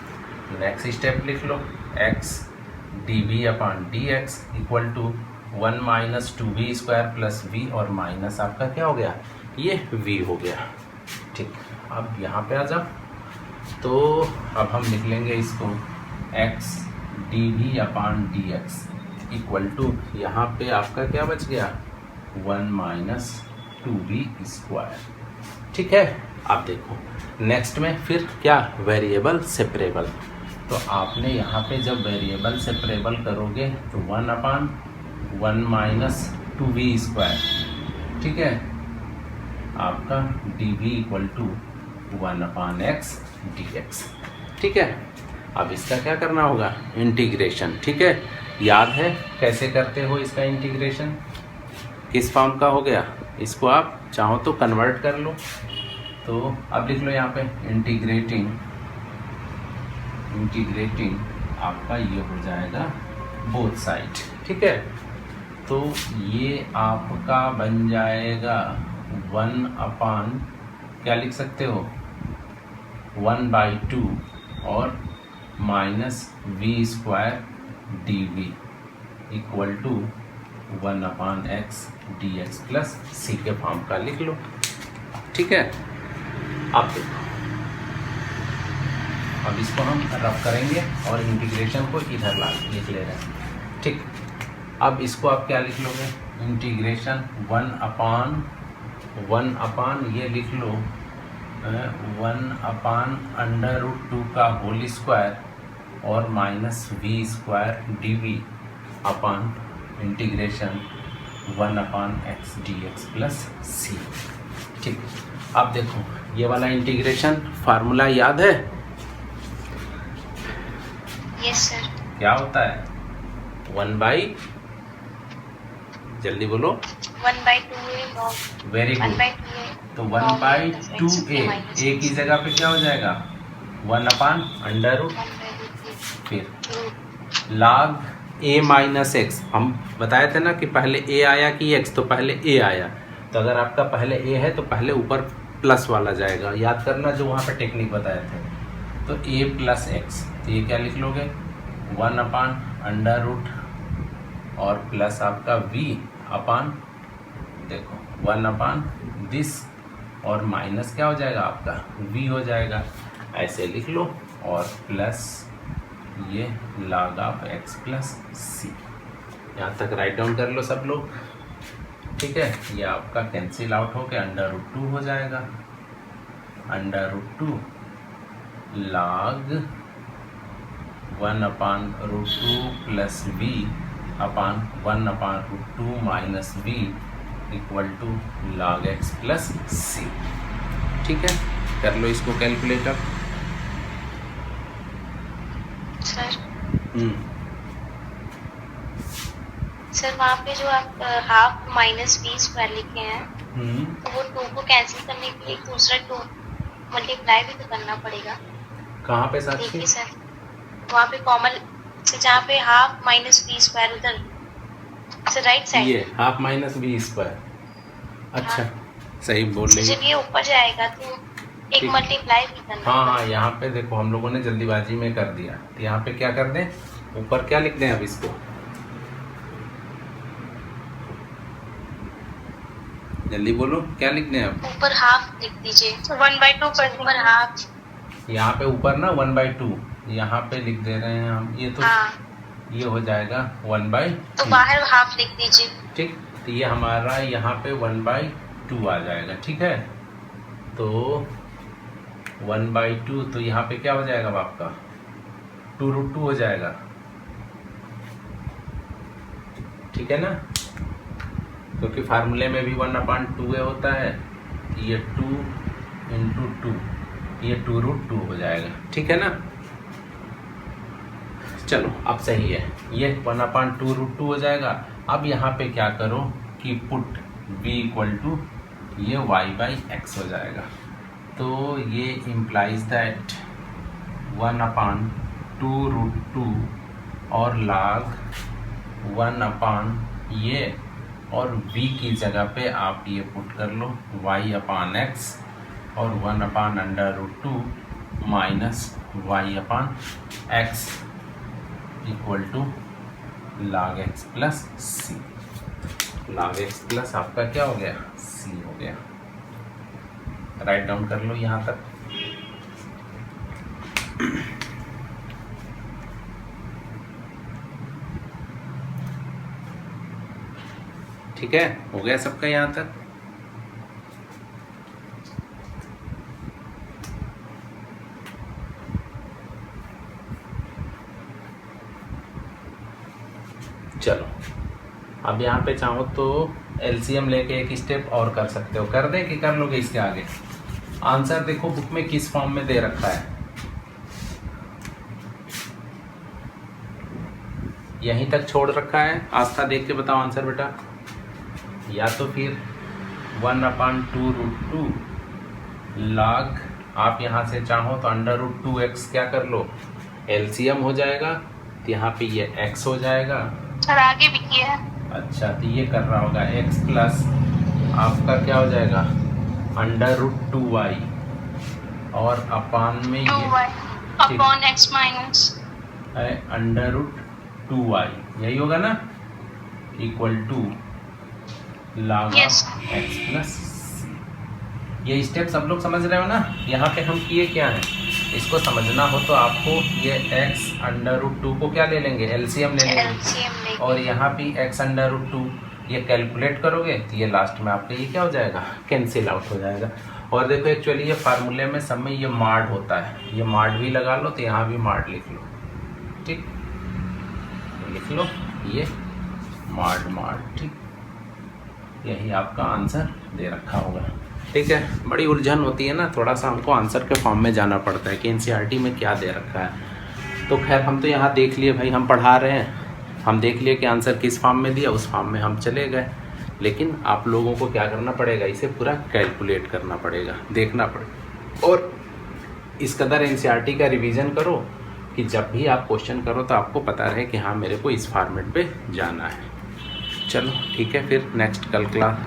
नेक्स्ट स्टेप लिख लो, x d v upon d x equal to 1 minus 2v square plus v, और माइनस आपका क्या हो गया, ये v हो गया, ठीक। अब यहाँ पे आ जाओ, तो अब हम लिख लेंगे इसको x d v upon d x equal to, यहाँ पे आपका क्या बच गया 1 माइनस 2v स्क्वायर, ठीक है। आप देखो नेक्स्ट में फिर क्या, वेरिएबल सेपरेबल, तो आपने यहाँ पे जब वेरिएबल सेपरेबल करोगे तो 1 अपॉन 1 माइनस 2v स्क्वायर, ठीक है, आपका dv equal to 1 upon x dx, ठीक है। अब इसका क्या करना होगा, इंटीग्रेशन, ठीक है। याद है कैसे करते हो इसका इंटीग्रेशन, किस फॉर्म का हो गया, इसको आप चाहो तो कन्वर्ट कर लो, तो अब लिख लो यहाँ पे इंटीग्रेटिंग आपका ये हो जाएगा बोथ साइड, ठीक है। तो ये आपका बन जाएगा 1 अपॉन क्या लिख सकते हो 1/2 और minus v square d v equal to 1 upon x d x plus c के फॉर्म का लिख लो, ठीक है। अब देखो, अब इसको हम रफ करेंगे और इंटीग्रेशन को इधर लिख ले रहे हैं, ठीक। अब इसको आप क्या लिख लोगे, इंटीग्रेशन 1 अपॉन ये लिख लो 1 अपॉन √2 का होल स्क्वायर और minus v square d v upon integration 1 upon x d x plus c, ठीक। अब देखो ये वाला इंटीग्रेशन फार्मूला याद है, यस सर। क्या होता है 1/, जल्दी बोलो, 1/2a, वेरी गुड। 1/2a, तो 1/2a, a की जगह पे क्या हो जाएगा 1 अपॉन √, फिर log a माइनस एक्स, हम बताए थे ना कि पहले a आया कि x, तो पहले a आया, तो अगर आपका पहले a है तो पहले ऊपर प्लस वाला जाएगा, याद करना जो वहाँ पे टेक्निक बताए थे। तो a प्लस एक्स, तो ये क्या लिख लोगे 1 अपॉन √, और प्लस आपका v अपॉन, देखो 1 अपॉन दिस, और माइनस क्या हो जाएगा आपका v हो जाएगा, ऐसे लिख लो, और प्लस ये log ऑफ x प्लस सी, यहाँ तक राइट डाउन कर लो सब लोग, ठीक है। ये आपका कैंसिल आउट हो के √2 हो जाएगा, √2 log 1 upon √2 plus v upon 1 upon √2 minus v equal to log x plus c, ठीक है। कर लो इसको कैलकुलेटर। सर सर वहाँ पे जो आप हाफ माइनस वी स्क्वायर लिखे हैं, तो वो 2 को कैंसिल करने के लिए दूसरा 2 मल्टीप्लाई भी तो करना पड़ेगा। कहाँ पे साक्षी? देखिए सर, वहाँ पे कॉमन से जहाँ पे हाफ माइनस वी स्क्वायर, उधर सर राइट साइड, ये हाफ माइनस वी स्क्वायर, अच्छा सही बोल रही है। जब ये ऊपर जाएगा तो एक मल्टीप्लाई भी करना। हाँ, यहाँ पे देखो हम लोगों ने जल्दीबाजी में कर दिया, तो यहाँ पे क्या कर दें, ऊपर क्या लिख दें, अब इसको जल्दी बोलो क्या लिख दें, अब ऊपर हाफ लिख दीजिए, 1/2 पर ऊपर हाफ, यहाँ पे ऊपर ना 1/2 यहाँ पे लिख दे रहे हैं हम, ये तो हाँ। ये हो जाएगा 1/2। तो बाहर हाफ लिख दीजिए। ठीक, तो ये हमारा यहाँ पे 1/2 आ जाएगा। ठीक है, तो 1/2, तो यहाँ पे क्या हो जाएगा अब आपका 2√2 हो जाएगा। ठीक है ना, क्योंकि फार्मूले में भी 1/2 होता है। ये 2 × 2, ये 2√2 हो जाएगा। ठीक है ना, चलो अब सही है, ये 1/2√2 हो जाएगा। अब यहाँ पे क्या करो कि पुट v = ये y/x हो जाएगा। तो ये इम्प्लाइज दैट 1/2√2 और log 1 ये, और v की जगह पे आप ये पुट कर लो y/x और 1/√2 minus y/x equal to log x plus c। log x plus आपका क्या हो गया, c हो गया। राइट डाउन कर लो यहाँ तक। ठीक है, हो गया सबका यहाँ तक। चलो अब यहाँ पे चाहो तो एलसीएम लेके एक स्टेप और कर सकते हो। कर दे कि कर लोगे इसके आगे? आंसर देखो बुक में किस फॉर्म में दे रखा है, यहीं तक छोड़ रखा है। आस्था देख के बताओ आंसर बेटा। या तो फिर 1/2√2 log, आप यहाँ से चाहो तो √2x क्या कर लो, एलसीएम हो जाएगा, तो यहाँ पे ये x हो जाएगा। सर आगे भी किया है। अच्छा, तो ये कर रहा होगा x प्लस आपका क्या हो जाएगा √2y और अपान में 2y upon x minus √2y, यही होगा ना, equal to log Yes. x plus c। ये स्टेप सब लोग समझ रहे हो ना? यहाँ पे हम किए क्या है, इसको समझना हो तो आपको ये x √2 को क्या ले लेंगे, एलसीएम ले लेंगे, एलसीएम लेंगे। और यहाँ भी x √2 ये कैलकुलेट करोगे तो ये लास्ट में आपका ये क्या हो जाएगा, कैंसिल आउट हो जाएगा। और देखो एक्चुअली ये फार्मूले में सब में ये माड होता है, ये माड भी लगा लो तो यहाँ भी माड लिख लो। ठीक, लिख लो ये माड। ठीक, यही आपका आंसर दे रखा होगा। ठीक है, बड़ी उलझन होती है ना, थोड़ा सा हमको आंसर के फॉर्म में जाना पड़ता है कि एनसीईआरटी में क्या दे रखा है। तो खैर हम तो यहाँ देख लिए भाई, हम पढ़ा रहे हैं, हम देख लिए कि आंसर किस फॉर्म में दिया, उस फॉर्म में हम चले गए। लेकिन आप लोगों को क्या करना पड़ेगा, इसे पूरा कैलकुलेट करना पड़ेगा, देखना पड़ेगा, और इस कदर एनसीईआरटी का रिवीजन करो कि जब भी आप क्वेश्चन करो तो आपको पता रहे कि हाँ मेरे को इस फॉर्मेट पे जाना है। चलो ठीक है, फिर नेक्स्ट क्लास